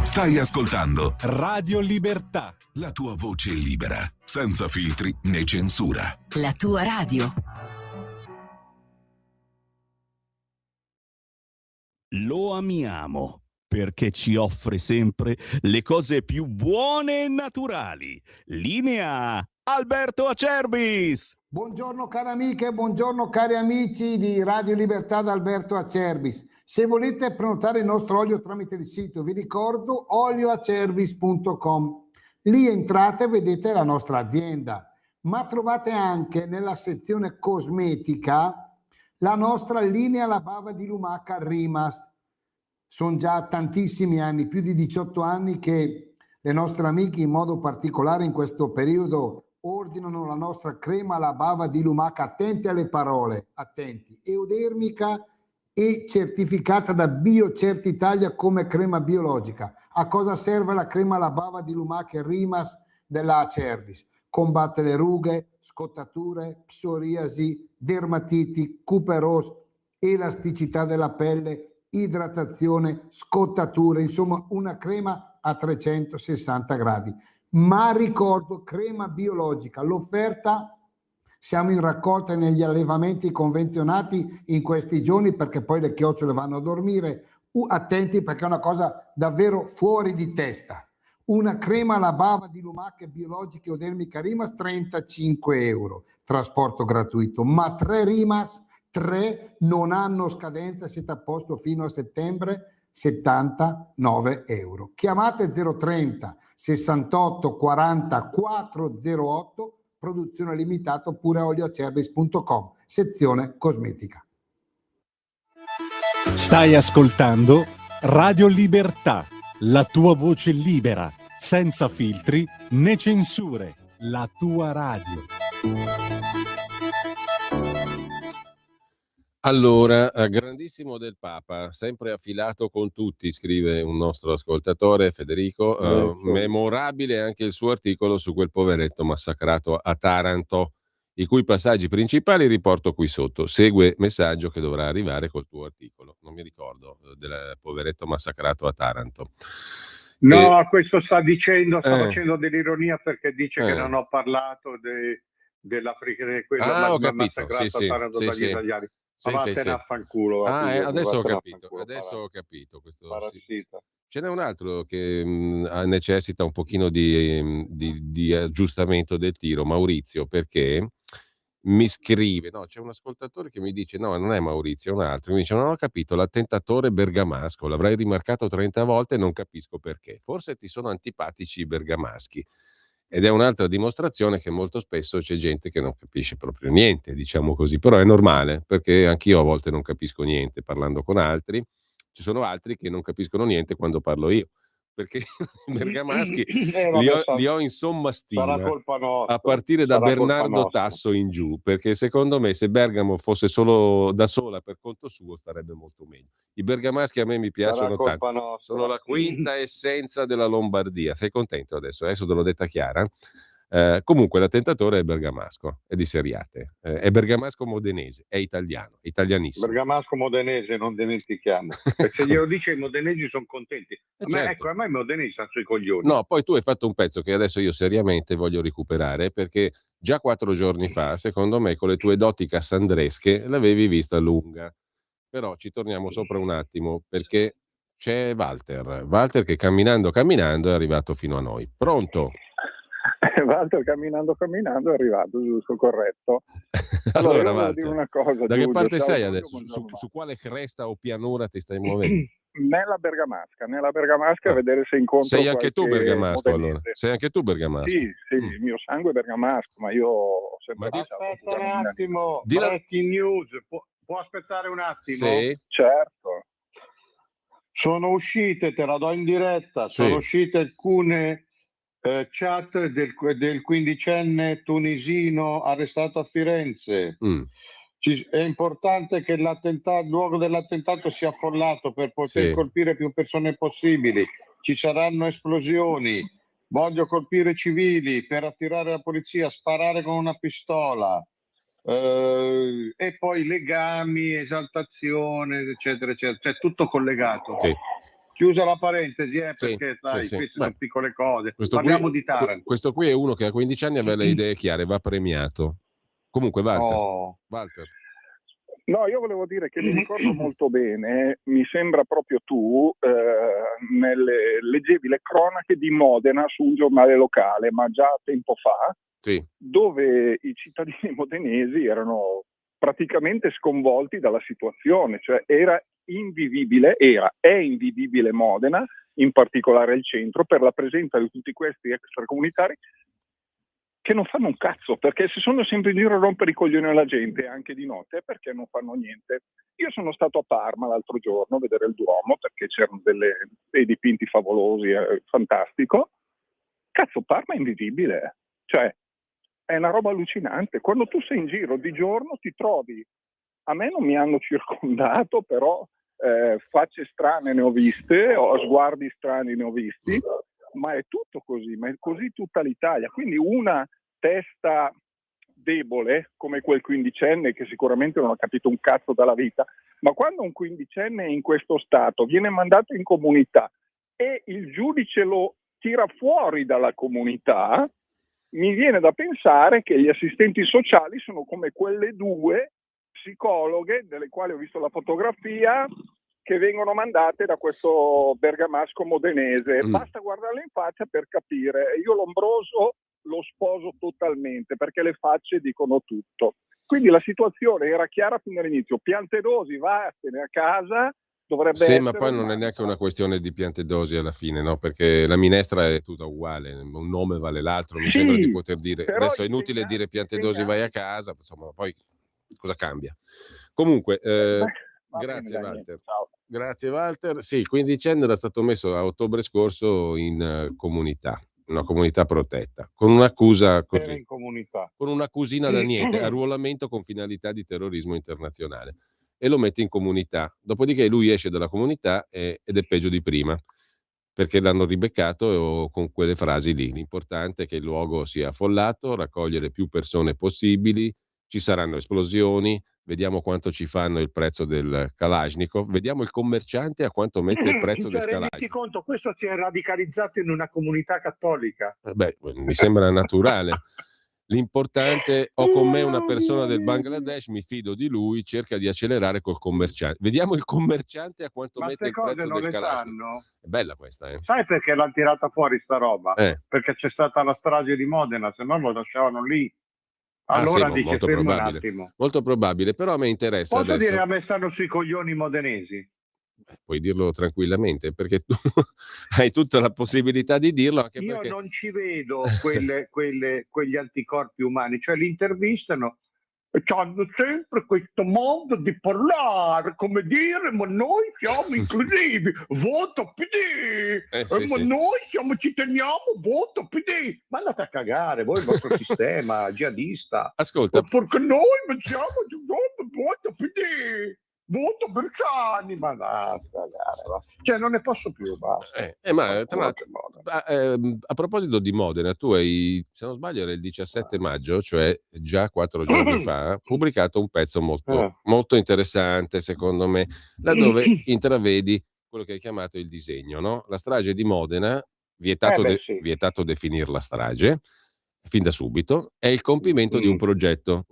Stai ascoltando Radio Libertà, la tua voce libera, senza filtri né censura. La tua radio. Lo amiamo perché ci offre sempre le cose più buone e naturali. Linea Alberto Acerbis. Buongiorno cari amiche, buongiorno cari amici di Radio Libertà da Alberto Acerbis. Se volete prenotare il nostro olio tramite il sito, vi ricordo olioacerbis.com. Lì entrate e vedete la nostra azienda, ma trovate anche nella sezione cosmetica la nostra linea La Bava di Lumaca Rimas. Sono già tantissimi anni, più di 18 anni che le nostre amiche, in modo particolare in questo periodo, ordinano la nostra crema La Bava di Lumaca. Attenti alle parole, attenti, eudermica e certificata da BioCert Italia come crema biologica. A cosa serve la crema La Bava di Lumaca e Rimas della Acerbis? Combatte le rughe, scottature, psoriasi, dermatiti, cuperos, elasticità della pelle, idratazione, scottature, insomma una crema a 360 gradi. Ma ricordo, crema biologica, l'offerta, siamo in raccolta negli allevamenti convenzionati in questi giorni perché poi le chiocciole vanno a dormire. Attenti perché è una cosa davvero fuori di testa. Una crema La Bava di Lumaca biologica e eudermica Rimas, 35 euro, trasporto gratuito, ma 3 Rimas, 3 non hanno scadenza, siete a posto fino a settembre, 79 euro. Chiamate 030 68 40 408, produzione limitata, oppure olioacerbis.com, sezione cosmetica. Stai ascoltando Radio Libertà, la tua voce libera, senza filtri né censure, la tua radio. Allora, grandissimo del Papa, sempre affilato con tutti, scrive un nostro ascoltatore, Federico. Memorabile anche il suo articolo su quel poveretto massacrato a Taranto, i cui passaggi principali riporto qui sotto. Segue messaggio che dovrà arrivare col tuo articolo. Non mi ricordo del poveretto massacrato a Taranto. No, questo sta facendo dell'ironia perché dice che non ho parlato dell'Africa, di quello massacrato a Taranto dagli italiani. Vattene a fanculo. Adesso ho capito questo. Ce n'è un altro che necessita un pochino di aggiustamento del tiro, Maurizio, perché mi scrive, c'è un ascoltatore che mi dice no, non è Maurizio, è un altro, mi dice non ho capito, l'attentatore bergamasco, l'avrei rimarcato 30 volte e non capisco perché, forse ti sono antipatici i bergamaschi. Ed è un'altra dimostrazione che molto spesso c'è gente che non capisce proprio niente, diciamo così, però è normale, perché anch'io a volte non capisco niente parlando con altri, ci sono altri che non capiscono niente quando parlo io, perché i bergamaschi li ho in somma stima, a partire da Bernardo Tasso in giù, perché secondo me se Bergamo fosse solo da sola per conto suo starebbe molto meglio. I bergamaschi a me mi piacciono tanto, sono la quinta essenza della Lombardia. Sei contento adesso te l'ho detta chiara? Comunque l'attentatore è bergamasco, è di Seriate, è bergamasco modenese, è italiano, italianissimo. Bergamasco modenese, non dimentichiamo. E se glielo dice i modenesi sono contenti. A me i modenesi stanno sui coglioni. No, poi tu hai fatto un pezzo che adesso io seriamente voglio recuperare, perché già 4 giorni fa, secondo me, con le tue doti cassandresche l'avevi vista lunga. Però ci torniamo sopra un attimo, perché c'è Walter che camminando è arrivato fino a noi. Pronto? Walter camminando è arrivato, giusto, corretto. Allora Walter, dire una cosa, da che parte sei adesso? Su quale cresta o pianura ti stai muovendo? Nella Bergamasca a vedere se incontro sei anche tu bergamasco modenese. allora? Sei anche tu bergamasco? Sì, il mio sangue è bergamasco, ma io ho sempre aspetta un attimo, breaking news, può aspettare un attimo? Sì. Certo. Sono uscite, te la do in diretta, sono uscite alcune chat del quindicenne tunisino arrestato a Firenze. È importante che il luogo dell'attentato sia affollato per poter colpire più persone possibili. Ci saranno esplosioni. Voglio colpire civili per attirare la polizia, sparare con una pistola. E poi legami, esaltazione, eccetera, eccetera. Cioè tutto collegato. Chiusa la parentesi, perché queste sono piccole cose. Parliamo di Taranto. Questo qui è uno che a 15 anni aveva le idee chiare, va premiato. Comunque, Walter. No, io volevo dire che mi ricordo molto bene, mi sembra proprio tu, leggevi le cronache di Modena su un giornale locale, ma già tempo fa, dove i cittadini modenesi erano praticamente sconvolti dalla situazione, cioè è invivibile Modena, in particolare il centro, per la presenza di tutti questi extracomunitari che non fanno un cazzo, perché si sono sempre in giro a rompere i coglioni alla gente, anche di notte, perché non fanno niente. Io sono stato a Parma l'altro giorno a vedere il Duomo, perché c'erano dei dipinti favolosi, fantastico. Cazzo, Parma è invivibile, cioè è una roba allucinante. Quando tu sei in giro di giorno ti trovi, a me non mi hanno circondato, però facce strane ne ho viste, sguardi strani ne ho visti, ma è tutto così, ma è così tutta l'Italia. Quindi una testa debole come quel quindicenne che sicuramente non ha capito un cazzo dalla vita, ma quando un quindicenne è in questo stato viene mandato in comunità e il giudice lo tira fuori dalla comunità, mi viene da pensare che gli assistenti sociali sono come quelle due psicologhe delle quali ho visto la fotografia, che vengono mandate da questo bergamasco modenese. Basta guardarle in faccia per capire. Io Lombroso lo sposo totalmente, perché le facce dicono tutto. Quindi la situazione era chiara fin dall'inizio. Piantedosi, vattene a casa, dovrebbe Sì, essere. ma poi non è neanche una questione di Piantedosi alla fine, no? Perché la minestra è tutta uguale, un nome vale l'altro, mi sembra di poter dire. Adesso è inutile dire Piantedosi vai a casa, insomma, poi cosa cambia? Comunque, grazie Walter. Grazie Walter. Sì, il quindicenne era stato messo a ottobre scorso in comunità, una comunità protetta, con un'accusa Era così, in comunità. con un'accusina da niente, arruolamento con finalità di terrorismo internazionale. E lo mette in comunità. Dopodiché lui esce dalla comunità ed è peggio di prima, perché l'hanno ribeccato con quelle frasi lì. L'importante è che il luogo sia affollato, raccogliere più persone possibili, ci saranno esplosioni, vediamo quanto ci fanno il prezzo del Kalashnikov, vediamo il commerciante a quanto mette il prezzo del Cioè, renditi Kalashnikov. conto, questo si è radicalizzato in una comunità cattolica. Beh, mi sembra naturale. L'importante, ho con me una persona del Bangladesh, mi fido di lui, cerca di accelerare col commerciante. Vediamo il commerciante a quanto Ma mette queste il cose prezzo non del le Kalashnikov. sanno? È bella questa, eh? Sai perché l'hanno tirata fuori sta roba? Eh. Perché c'è stata la strage di Modena, se no lo lasciavano lì. Allora sì, dice, molto fermo probabile. un attimo. Molto probabile, però a me interessa Posso adesso. dire, a me stanno sui coglioni i modenesi? Puoi dirlo tranquillamente, perché tu hai tutta la possibilità di dirlo. Anche Io perché... non ci vedo quegli anticorpi umani, cioè li intervistano e hanno sempre questo modo di parlare, come dire, ma noi siamo inclusivi, voto PD, ma sì. noi ci teniamo, voto PD. Ma andate a cagare, voi il vostro sistema jihadista. Ascolta. Perché noi siamo voto PD. Voto Bersani, ma cioè non ne posso più, basta. Ma tra l'altro, a proposito di Modena, tu hai, se non sbaglio era il 17 maggio, cioè già 4 giorni fa, pubblicato un pezzo molto interessante secondo me, laddove intravedi quello che hai chiamato il disegno, no? La strage di Modena, vietato definirla strage, fin da subito, è il compimento di un progetto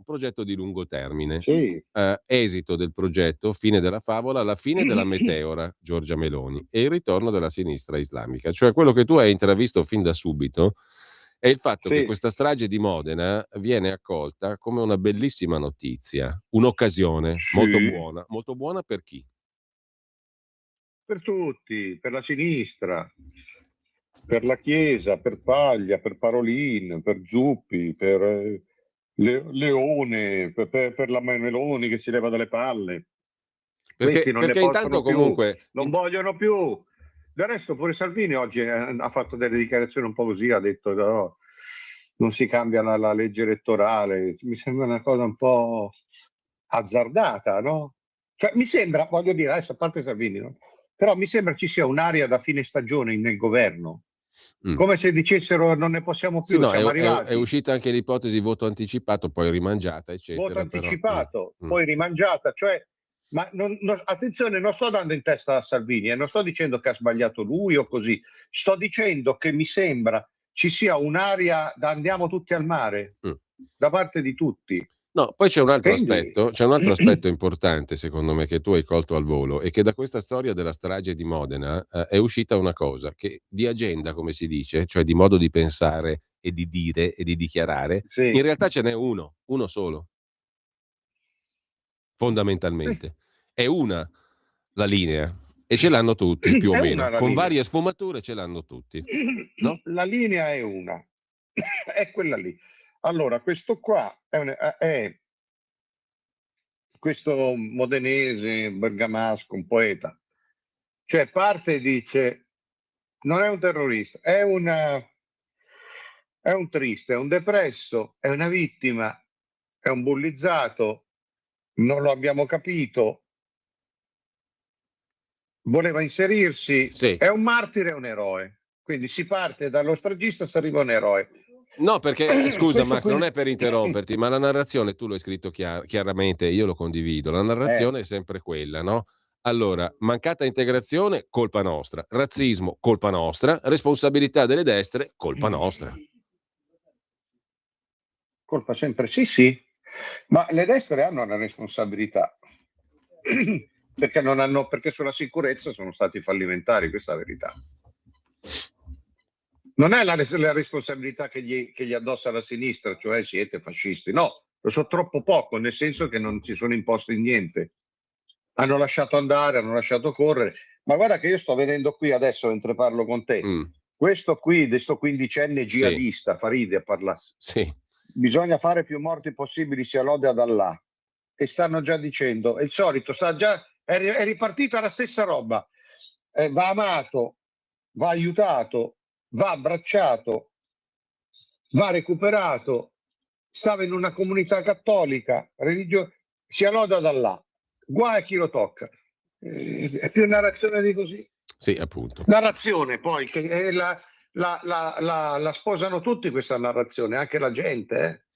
di lungo termine. Sì. Esito del progetto, fine della favola, la fine della meteora Giorgia Meloni e il ritorno della sinistra islamica. Cioè quello che tu hai intravisto fin da subito è il fatto che questa strage di Modena viene accolta come una bellissima notizia, un'occasione molto buona per chi? Per tutti, per la sinistra, per la Chiesa, per Paglia, per Parolin, per Zuppi, per Leone, per la Meloni che si leva dalle palle. Questi non ne possono più, comunque non vogliono più. Del resto pure Salvini oggi ha fatto delle dichiarazioni un po' così, ha detto no, non si cambia la legge elettorale. Mi sembra una cosa un po' azzardata, no? Cioè, mi sembra, voglio dire, adesso a parte Salvini, no? Però mi sembra ci sia un'area da fine stagione nel governo, come se dicessero non ne possiamo più, siamo arrivati. È uscita anche l'ipotesi voto anticipato, poi rimangiata, eccetera. Voto anticipato, poi rimangiata, cioè, ma attenzione, non sto dando in testa a Salvini, non sto dicendo che ha sbagliato lui o così, sto dicendo che mi sembra ci sia un'area da andiamo tutti al mare, da parte di tutti. No, poi c'è un altro aspetto importante secondo me che tu hai colto al volo e che da questa storia della strage di Modena è uscita una cosa che di agenda, come si dice, cioè di modo di pensare e di dire e di dichiarare, in realtà ce n'è uno solo, fondamentalmente. È una la linea e ce l'hanno tutti più o meno, con varie sfumature ce l'hanno tutti. No? La linea è una, è quella lì. Allora, questo qua è questo modenese, bergamasco, un poeta. Cioè parte e dice, non è un terrorista, è un triste, è un depresso, è una vittima, è un bullizzato, non lo abbiamo capito, voleva inserirsi, è un martire, è un eroe. Quindi si parte dallo stragista, si arriva a un eroe. No, perché, scusa Max, non è per interromperti, ma la narrazione, tu l'hai scritto chiaramente, io lo condivido, la narrazione è sempre quella, no? Allora, mancata integrazione, colpa nostra, razzismo, colpa nostra, responsabilità delle destre, colpa nostra. Colpa sempre, sì, ma le destre hanno una responsabilità, perché sulla sicurezza sono stati fallimentari, questa è la verità. Non è la responsabilità che gli addossa la sinistra, cioè siete fascisti, no, lo so troppo poco, nel senso che non si sono imposti niente. hanno lasciato andare, hanno lasciato correre. Ma guarda che io sto vedendo qui adesso, mentre parlo con te, questo qui, questo quindicenne jihadista, sì. Faride a parlare. Sì. Bisogna fare più morti possibili, sia lode ad Allah. E stanno già dicendo, è il solito, è ripartita la stessa roba. Va amato, va aiutato, va abbracciato, va recuperato, stava in una comunità cattolica, sia lode ad Allah. Guai a chi lo tocca. È più narrazione di così. Sì, appunto. Narrazione poi, che la sposano tutti questa narrazione, anche la gente.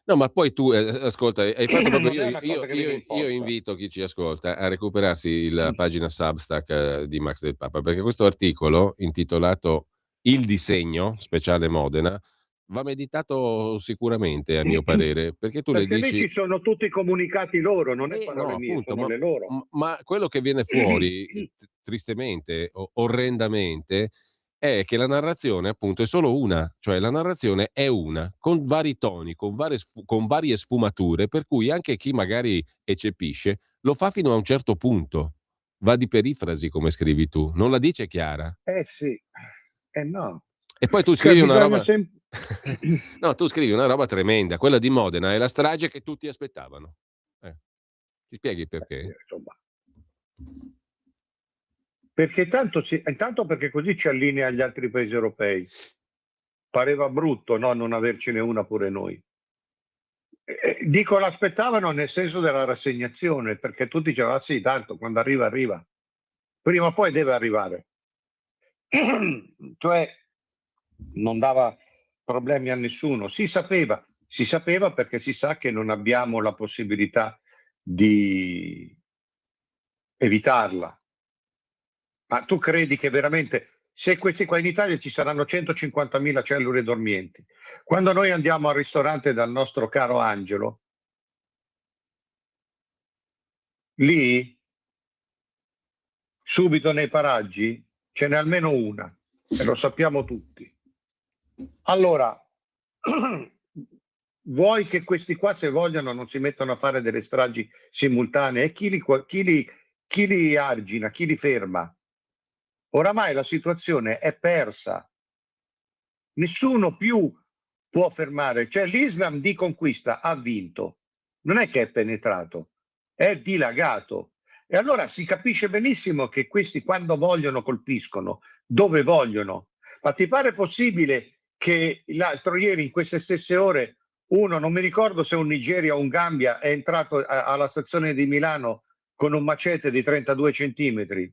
No, ma poi tu, ascolta, hai fatto proprio... Io invito chi ci ascolta a recuperarsi la pagina Substack di Max del Papa, perché questo articolo, intitolato Il disegno, speciale Modena, va meditato sicuramente, a mio parere, perché tu perché le dici... lì ci sono tutti i comunicati loro, non è parole mie, appunto, sono le loro. Ma quello che viene fuori, tristemente, orrendamente, è che la narrazione appunto è solo una, cioè la narrazione è una, con vari toni, con varie sfumature, per cui anche chi magari eccepisce lo fa fino a un certo punto, va di perifrasi come scrivi tu, non la dice chiara. Sì, no. E poi tu scrivi una roba... No, tu scrivi una roba tremenda, quella di Modena è la strage che tutti aspettavano. Ti spieghi perché? Insomma. Perché intanto perché così ci allinea agli altri paesi europei. Pareva brutto, no, non avercene una pure noi. Dico l'aspettavano nel senso della rassegnazione, perché tutti dicevano sì, tanto quando arriva, arriva. Prima o poi deve arrivare. Cioè non dava problemi a nessuno. Si sapeva perché si sa che non abbiamo la possibilità di evitarla. Ma tu credi che veramente, se questi qua in Italia ci saranno 150.000 cellule dormienti, quando noi andiamo al ristorante dal nostro caro Angelo, lì, subito nei paraggi, ce n'è almeno una, e lo sappiamo tutti. Allora, vuoi che questi qua, se vogliono, non si mettono a fare delle stragi simultanee? E chi li argina, chi li ferma? Oramai la situazione è persa. Nessuno più può fermare. Cioè l'Islam di conquista ha vinto. Non è che è penetrato, è dilagato. E allora si capisce benissimo che questi quando vogliono colpiscono, dove vogliono. Ma ti pare possibile che l'altro ieri, in queste stesse ore, non mi ricordo se un Nigeria o un Gambia, è entrato alla stazione di Milano con un macete di 32 centimetri?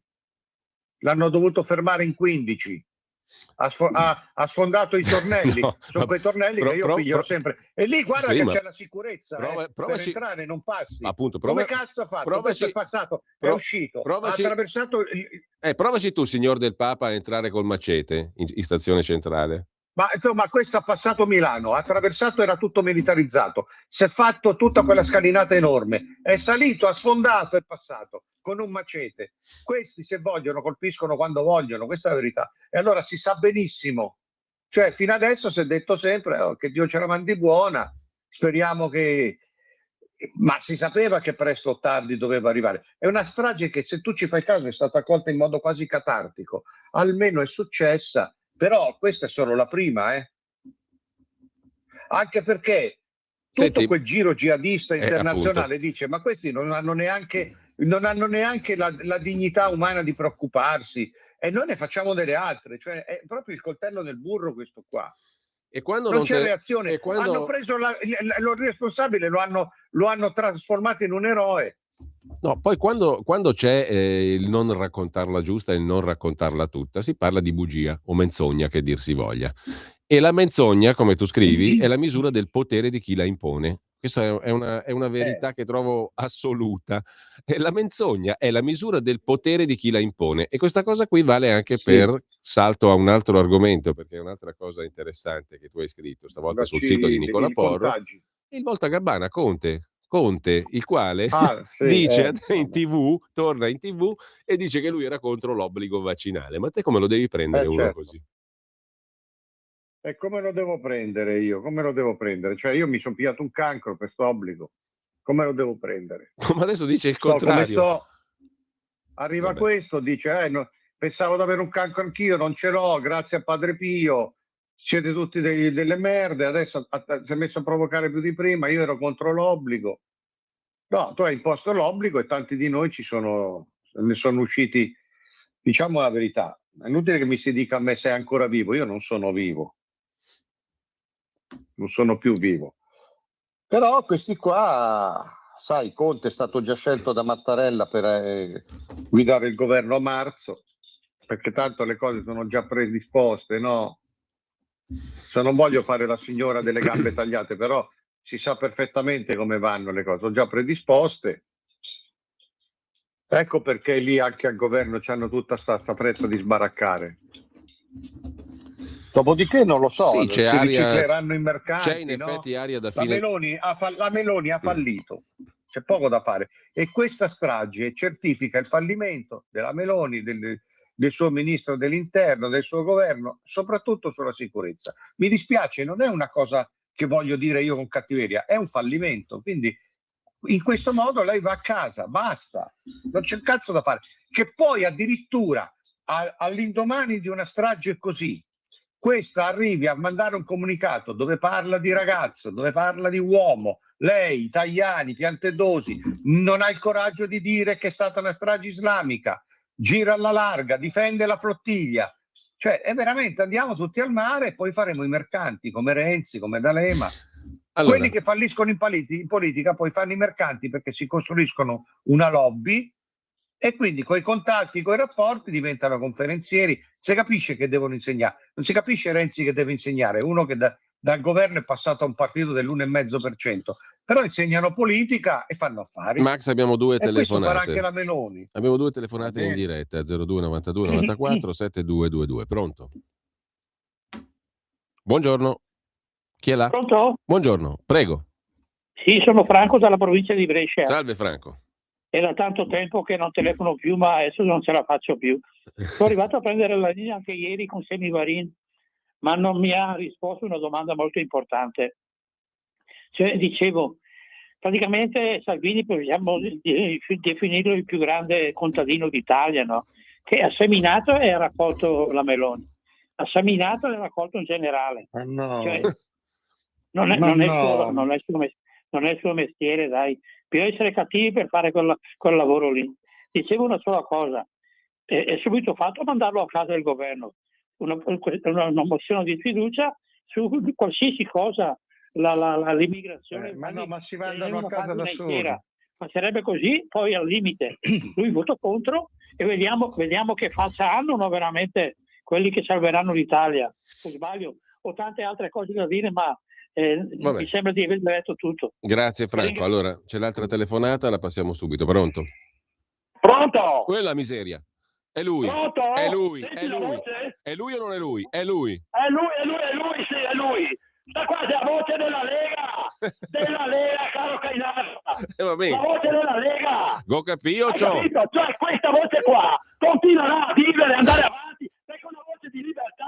L'hanno dovuto fermare in 15. Ha sfondato i tornelli. No, sono quei tornelli che io piglio sempre. E lì guarda che c'è la sicurezza. Per entrare non passi. Appunto, come cazzo ha fatto? Questo è passato, è uscito, ha attraversato. Provaci tu, signor del Papa, a entrare col macete in stazione centrale. Ma insomma, questo ha passato Milano, ha attraversato, era tutto militarizzato, si è fatto tutta quella scalinata enorme, è salito, ha sfondato, è passato con un macete. Questi, se vogliono, colpiscono quando vogliono, questa è la verità. E allora si sa benissimo, cioè fino adesso si è detto sempre che Dio ce la mandi buona, speriamo che... Ma si sapeva che presto o tardi doveva arrivare. È una strage che, se tu ci fai caso, è stata accolta in modo quasi catartico, almeno è successa. Però questa è solo la prima, anche perché tutto quel giro jihadista internazionale dice ma questi non hanno neanche la dignità umana di preoccuparsi, e noi ne facciamo delle altre, cioè è proprio il coltello nel burro questo qua. E quando non c'è reazione, hanno preso lo responsabile, lo hanno trasformato in un eroe. No, poi quando c'è il non raccontarla giusta e il non raccontarla tutta, si parla di bugia o menzogna, che dir si voglia. E la menzogna, come tu scrivi, è la misura del potere di chi la impone. Questa è una verità che trovo assoluta. E la menzogna è la misura del potere di chi la impone. E questa cosa qui vale anche per, salto a un altro argomento, perché è un'altra cosa interessante che tu hai scritto, stavolta sul sito di Nicola Porro, il Voltagabbana Conte, il quale dice in TV, torna in TV e dice che lui era contro l'obbligo vaccinale. Ma te come lo devi prendere uno così? E come lo devo prendere io? Come lo devo prendere? Cioè io mi sono pigliato un cancro per questo obbligo. Come lo devo prendere? Ma adesso dice il contrario. Arriva Vabbè. questo, dice, pensavo di avere un cancro anch'io, non ce l'ho, grazie a Padre Pio, siete tutti delle merde, adesso si è messo a provocare più di prima, io ero contro l'obbligo. No, tu hai imposto l'obbligo e tanti di noi ne sono usciti, diciamo la verità. È inutile che mi si dica a me sei ancora vivo, io non sono vivo, non sono più vivo. Però questi qua, sai, Conte è stato già scelto da Mattarella per guidare il governo a marzo, perché tanto le cose sono già predisposte, no? Se non voglio fare la signora delle gambe tagliate, però si sa perfettamente come vanno le cose, sono già predisposte. Ecco perché lì anche al governo c'hanno tutta sta fretta di sbaraccare. Dopodiché non lo so, Sì, si ricicleranno i mercanti. C'è in effetti aria da fine. La Meloni ha fallito, c'è poco da fare. E questa strage certifica il fallimento della Meloni, del suo ministro dell'interno, del suo governo, soprattutto sulla sicurezza. Mi dispiace, non è una cosa che voglio dire io con cattiveria, è un fallimento. Quindi in questo modo lei va a casa, basta, non c'è un cazzo da fare. Che poi addirittura all'indomani di una strage così, questa arrivi a mandare un comunicato dove parla di ragazzo, dove parla di uomo, lei, Tajani, Piantedosi, non ha il coraggio di dire che è stata una strage islamica, gira alla larga, difende la flottiglia. Cioè, è veramente, andiamo tutti al mare e poi faremo i mercanti come Renzi, come D'Alema. Allora, quelli che falliscono in politica poi fanno i mercanti perché si costruiscono una lobby e quindi coi contatti, coi rapporti diventano conferenzieri. Si capisce che devono insegnare, non si capisce Renzi che deve insegnare, uno che dal governo è passato a un partito dell'1,5%, però insegnano politica e fanno affari. Max, abbiamo due telefonate. Questo farà anche la Meloni. Abbiamo due telefonate in diretta, 02 92 94 7222. Pronto? Buongiorno. Chi è là? Pronto? Buongiorno, prego. Sì, sono Franco dalla provincia di Brescia. Salve Franco. Era tanto tempo che non telefono più, ma adesso non ce la faccio più. Sono arrivato a prendere la linea anche ieri con Semivarin, ma non mi ha risposto una domanda molto importante. Cioè, dicevo, praticamente Salvini possiamo definirlo il più grande contadino d'Italia, no? Che ha seminato e ha raccolto la Meloni. Ha seminato e ha raccolto un generale. No. Cioè, non è il suo mestiere, dai. Bisogna essere cattivi per fare quel lavoro lì. Dicevo una sola cosa, è subito fatto mandarlo a casa del governo, una mozione di fiducia su qualsiasi cosa, l'immigrazione. Ma si mandano a casa da soli. Ma sarebbe così, poi al limite lui vota contro e vediamo che faccia hanno veramente quelli che salveranno l'Italia. O sbaglio, ho tante altre cose da dire, ma mi sembra di aver detto tutto. Grazie Franco. Allora, c'è l'altra telefonata, la passiamo subito. Pronto? Pronto? Quella miseria. È lui. Pronto? È lui. Senti È lui. È lui o non è lui? È lui. È lui, sì, è lui. Sta qua è la voce della Lega. Della Lega, caro Cainarca. La voce della Lega. Go capio, cioè questa voce qua continuerà a vivere, andare avanti, perché è una voce di libertà.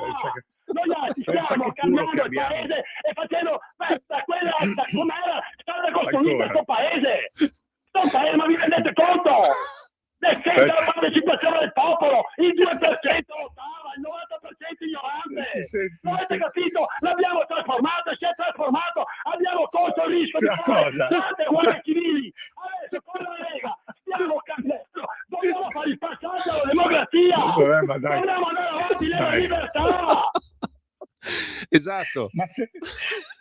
Noi stiamo cambiando il paese e facendo da quella com'era, state costruendo questo paese. Ma vi rendete conto? Senza la partecipazione del popolo, il 2% votava, il 90% ignorante. Non avete capito? L'abbiamo trasformato, si è trasformato, abbiamo tolto il rischio di fare tante guerre civili. Adesso con la Lega stiamo cambiando, dobbiamo fare il passaggio alla democrazia, dobbiamo andare avanti nella libertà. Esatto.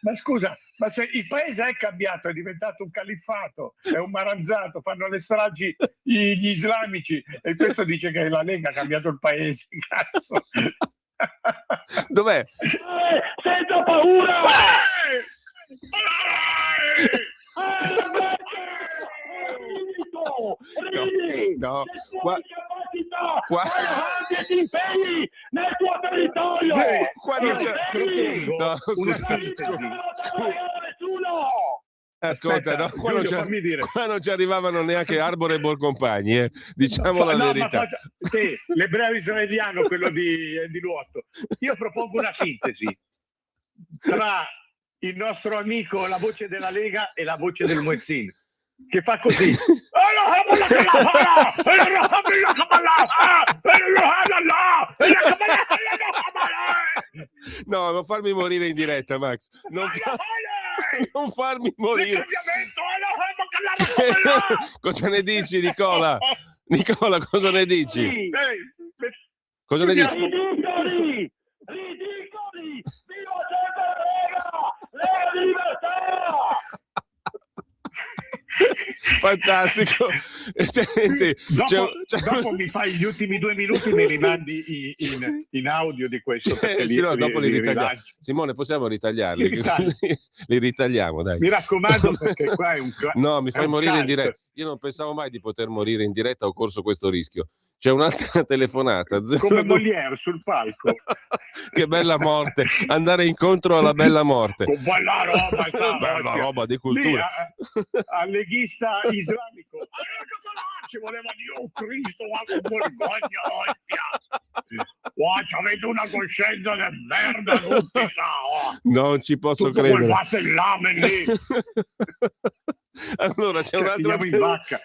Ma scusa, ma se il paese è cambiato, è diventato un califfato, è un maranzato, fanno le stragi gli islamici e questo dice che la Lega ha cambiato il paese, cazzo. Dov'è? Senza paura! No. Vai avanti e ti impegni nel tuo territorio. Qua non c'è. No, scusa. Ascolta, no, qua non ci arrivavano neanche Arbore e Boncompagni, diciamo la verità. Sì, l'ebreo israeliano, quello di nuoto. Io propongo una sintesi tra il nostro amico, la voce della Lega, e la voce del Muezzin. che fa così. No, non farmi morire in diretta, Max. Non farmi morire. Cosa ne dici, Nicola? Nicola, cosa ne dici? Cosa ne dici? Ridicoli! Viva sempre Lega Libertà! Fantastico. Senti, dopo mi fai gli ultimi 2 minuti, me li mandi in audio di questo. Sì, no, dopo li ritagliamo. Simone, possiamo ritagliarli? Li ritagliamo, dai. Mi raccomando, perché qua è un no, mi fai morire in diretta. Io non pensavo mai di poter morire in diretta, ho corso questo rischio. C'è un'altra telefonata. Come Molière sul palco. Che bella morte, andare incontro alla bella morte. Con bella roba di cultura. Lì, al leghista islamico. Ci voleva Dio Cristo, vergogna. Ci avete una coscienza di merda, tutti, non ci posso tutto credere. Quel vasellame lì. Allora c'è un'altra in vacca.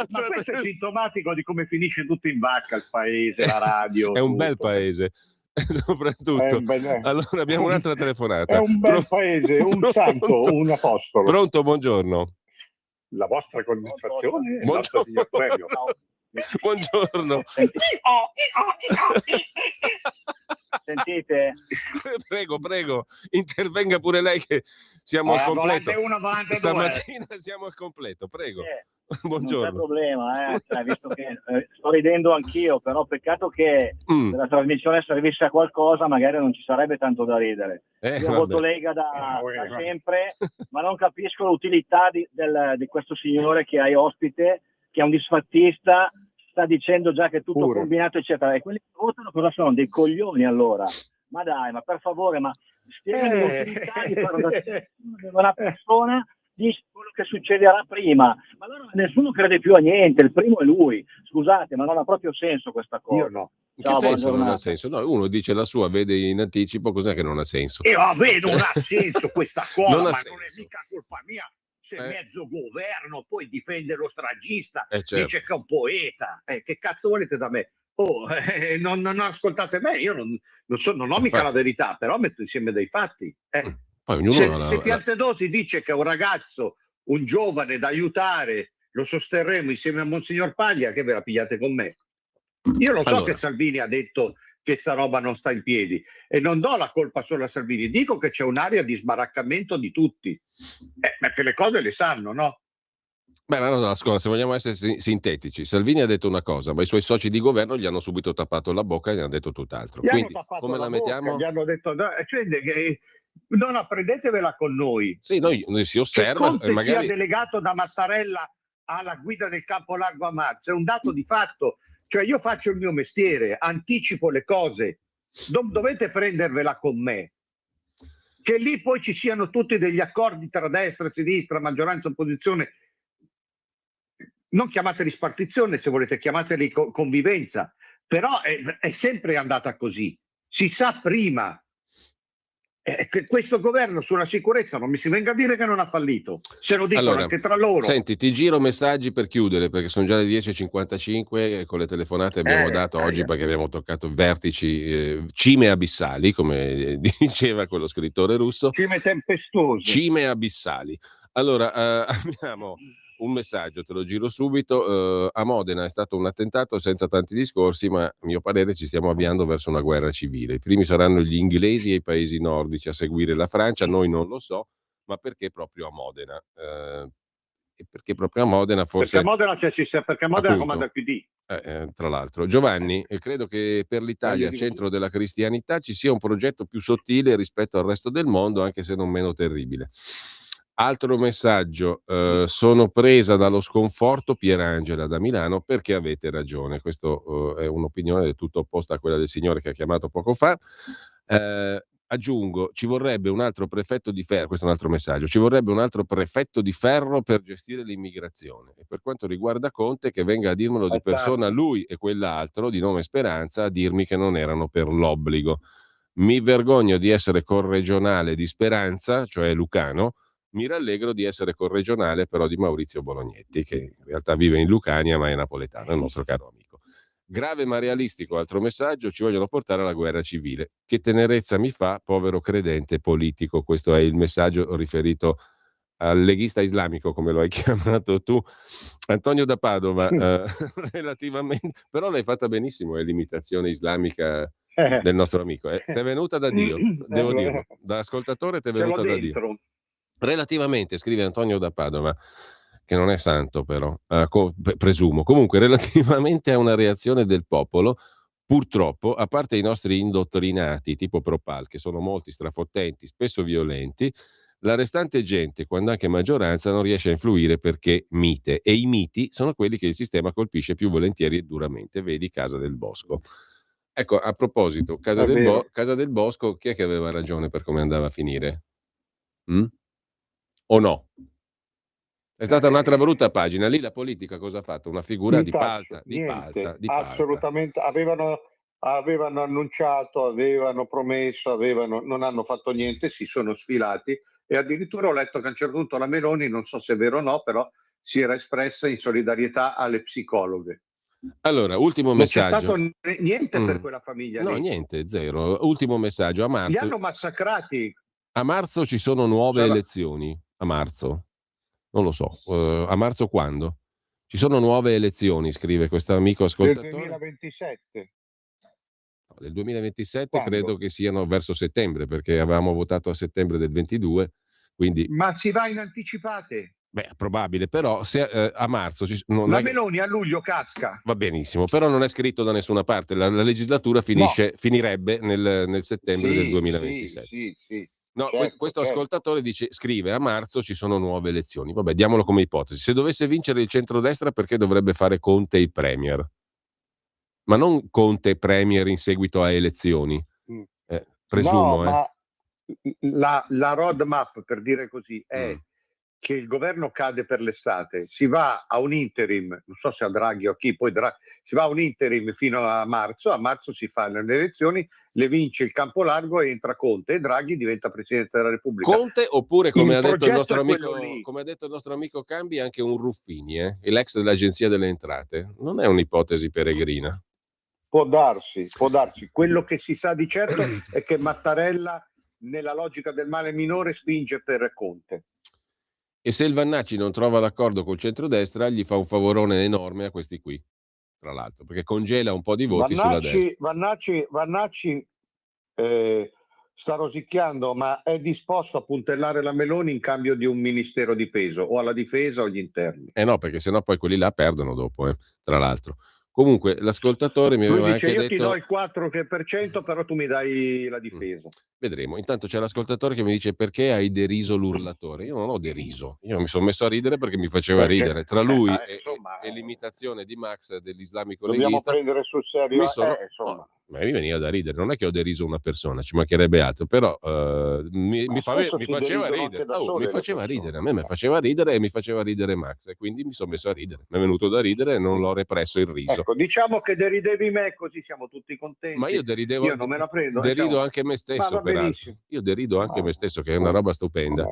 Ma questo è sintomatico di come finisce tutto in vacca il paese, la radio. È un bel paese, soprattutto. Allora abbiamo un'altra telefonata. È un bel paese, un santo, un apostolo. Pronto, buongiorno. La vostra conversazione è buongiorno. Buongiorno. Sentite? Prego, intervenga pure lei che siamo al completo. Stamattina siamo al completo, prego. Buongiorno. Non c'è problema, visto che sto ridendo anch'io, però peccato che se la trasmissione servisse a qualcosa magari non ci sarebbe tanto da ridere. Io voto Lega da sempre, ma non capisco l'utilità di questo signore che hai ospite, che è un disfattista, sta dicendo già che è tutto combinato, eccetera. E quelli che votano cosa sono? Dei coglioni, allora. Ma dai, ma per favore, ma spiegami l'utilità di fare una persona di quello che succederà prima. Ma allora nessuno crede più a niente, il primo è lui. Scusate, ma non ha proprio senso questa cosa. Io no. In che senso non ha senso? No, uno dice la sua, vede in anticipo, cos'è che non ha senso? Vedo, non ha senso questa cosa, non ma senso. Non è mica colpa mia. Se mezzo governo poi difende lo stragista, certo. Dice che è un poeta. Che cazzo volete da me? Non ascoltate me, io non ho mica la verità, però metto insieme dei fatti. Poi se Piantedosi dice che è un ragazzo, un giovane da aiutare, lo sosterremo insieme a Monsignor Paglia, che ve la pigliate con me. Io lo so che Salvini ha detto che sta roba non sta in piedi e non do la colpa solo a Salvini, dico che c'è un'area di sbaraccamento di tutti, perché le cose le sanno, no? Beh, ma no, scuola, se vogliamo essere sintetici, Salvini ha detto una cosa, ma i suoi soci di governo gli hanno subito tappato la bocca e gli hanno detto tutt'altro. Quindi, come la mettiamo? Gli hanno detto, non apprendetevela con noi. Sì, noi si osserva. Che Conte magari sia delegato da Mattarella alla guida del campo largo a marzo, è un dato di fatto. Cioè io faccio il mio mestiere, anticipo le cose, non dovete prendervela con me. Che lì poi ci siano tutti degli accordi tra destra e sinistra, maggioranza e opposizione, non chiamateli spartizione, se volete chiamateli convivenza, però è sempre andata così, si sa prima. Questo governo sulla sicurezza non mi si venga a dire che non ha fallito, se lo dicono anche tra loro. Senti, ti giro messaggi per chiudere perché sono già le 10:55 con le telefonate abbiamo dato oggi perché abbiamo toccato vertici, cime abissali, come diceva quello scrittore russo. Cime tempestose. Cime abissali. Allora, abbiamo un messaggio, te lo giro subito. A Modena è stato un attentato senza tanti discorsi, ma a mio parere ci stiamo avviando verso una guerra civile. I primi saranno gli inglesi e i paesi nordici a seguire la Francia, noi non lo so, ma perché proprio a Modena? E perché proprio a Modena forse... Perché a Modena perché a Modena comanda il PD. Tra l'altro. Giovanni, credo che per l'Italia, centro della cristianità, ci sia un progetto più sottile rispetto al resto del mondo, anche se non meno terribile. Altro messaggio, sono presa dallo sconforto, Pierangela da Milano, perché avete ragione. Questo è un'opinione del tutto opposta a quella del signore che ha chiamato poco fa. Aggiungo, ci vorrebbe un altro prefetto di ferro, questo è un altro messaggio, ci vorrebbe un altro prefetto di ferro per gestire l'immigrazione. E per quanto riguarda Conte, che venga a dirmelo di persona lui e quell'altro, di nome Speranza, a dirmi che non erano per l'obbligo. Mi vergogno di essere corregionale di Speranza, cioè lucano, Mi rallegro di essere corregionale però di Maurizio Bolognetti, che in realtà vive in Lucania ma è napoletano, è il nostro caro amico. Grave ma realistico, altro messaggio, ci vogliono portare alla guerra civile. Che tenerezza mi fa, povero credente politico. Questo è il messaggio riferito al leghista islamico, come lo hai chiamato tu. Antonio da Padova, relativamente, però l'hai fatta benissimo, è l'imitazione islamica del nostro amico. Ti è venuta da Dio, devo dirlo. Da ascoltatore ti è venuta da Dio. Relativamente, scrive Antonio da Padova, che non è santo però, presumo. Comunque, relativamente a una reazione del popolo, purtroppo, a parte i nostri indottrinati tipo Propal, che sono molti, strafottenti, spesso violenti, la restante gente, quando anche maggioranza, non riesce a influire perché mite. E i miti sono quelli che il sistema colpisce più volentieri e duramente. Vedi Casa del Bosco. Ecco, a proposito, Casa del Bosco, chi è che aveva ragione per come andava a finire? O no? È stata un'altra brutta pagina. Lì la politica cosa ha fatto? Una figura di palta. Assolutamente. Avevano annunciato, avevano promesso, non hanno fatto niente, si sono sfilati e addirittura ho letto che a un certo punto la Meloni, non so se è vero o no, però si era espressa in solidarietà alle psicologhe. Allora, ultimo messaggio. Non c'è stato niente per quella famiglia. No, lì. Niente, zero. Ultimo messaggio. A marzo. Li hanno massacrati. A marzo ci sono nuove elezioni. A marzo. Non lo so. A marzo quando? Ci sono nuove elezioni, scrive questo amico ascoltatore. Del 2027. Del 2027 Quando? Credo che siano verso settembre, perché avevamo votato a settembre del 22, quindi... Ma si va in anticipate. Beh, probabile, però se a marzo... Meloni a luglio casca. Va benissimo, però non è scritto da nessuna parte. La legislatura finirebbe nel settembre del 2027. Sì. No, questo ascoltatore scrive: a marzo ci sono nuove elezioni. Vabbè, diamolo come ipotesi. Se dovesse vincere il centrodestra, perché dovrebbe fare Conte il premier? Ma non Conte premier in seguito a elezioni. Presumo. No, ma la roadmap, per dire così, è che il governo cade per l'estate, si va a un interim, non so se a Draghi o a chi, poi si va a un interim fino a marzo si fanno le elezioni, le vince il campo largo e entra Conte e Draghi diventa Presidente della Repubblica. Conte oppure, come ha detto il nostro amico Cambi, anche un Ruffini, l'ex dell'Agenzia delle Entrate. Non è un'ipotesi peregrina. Può darsi. Quello che si sa di certo è che Mattarella, nella logica del male minore, spinge per Conte. E se il Vannacci non trova l'accordo col centrodestra, gli fa un favorone enorme a questi qui, tra l'altro, perché congela un po' di voti sulla destra. Vannacci sta rosicchiando, ma è disposto a puntellare la Meloni in cambio di un ministero di peso, o alla difesa o agli interni. No, perché sennò poi quelli là perdono dopo, tra l'altro. Comunque l'ascoltatore mi aveva anche detto: io ti do il 4%, però tu mi dai la difesa. Vedremo. Intanto c'è l'ascoltatore che mi dice: perché hai deriso l'urlatore? Io non ho deriso, io mi sono messo a ridere perché mi faceva ridere. Tra lui e l'imitazione di Max dell'islamico leghista, dobbiamo prendere sul serio. Ma mi veniva da ridere, non è che ho deriso una persona, ci mancherebbe altro, però mi faceva ridere. Mi faceva ridere, a me mi faceva ridere e mi faceva ridere Max, e quindi mi sono messo a ridere. Mi è venuto da ridere e non l'ho represso il riso. Ecco, diciamo che deridevi me, così siamo tutti contenti. Ma io non me la prendo. Derido anche me stesso, peraltro. Io derido anche me stesso, che è una roba stupenda.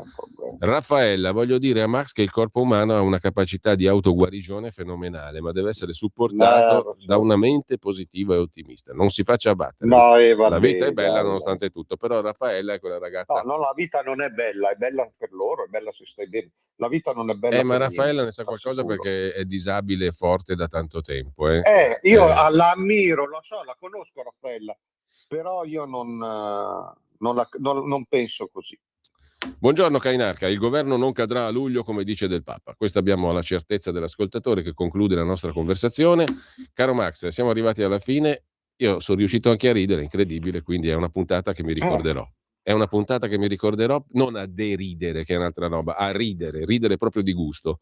Raffaella, voglio dire a Max che il corpo umano ha una capacità di autoguarigione fenomenale, ma deve essere supportato da una mente positiva e ottimista. Non si faccia abbattere. La vita è bella nonostante tutto, però Raffaella è quella ragazza. No, la vita non è bella per loro, è bella se stai bene. La vita non è bella. Ma Raffaella ne sa qualcosa perché è disabile e forte da tanto tempo. Io la ammiro, lo so, la conosco Raffaella, però io non penso così. Buongiorno Cainarca, il governo non cadrà a luglio come dice Del Papa. Questa abbiamo la certezza dell'ascoltatore che conclude la nostra conversazione. Caro Max, siamo arrivati alla fine. Io sono riuscito anche a ridere, incredibile, quindi è una puntata che mi ricorderò. È una puntata che mi ricorderò, non a deridere, che è un'altra roba, a ridere proprio di gusto.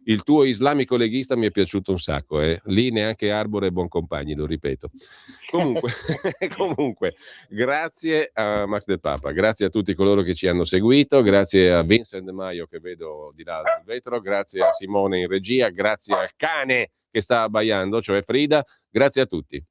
Il tuo islamico leghista mi è piaciuto un sacco, lì neanche Arbore e Boncompagni, lo ripeto. Comunque, grazie a Max Del Papa, grazie a tutti coloro che ci hanno seguito, grazie a Vincent De Maio che vedo di là dal vetro, grazie a Simone in regia, grazie al cane che sta abbaiando, cioè Frida, grazie a tutti.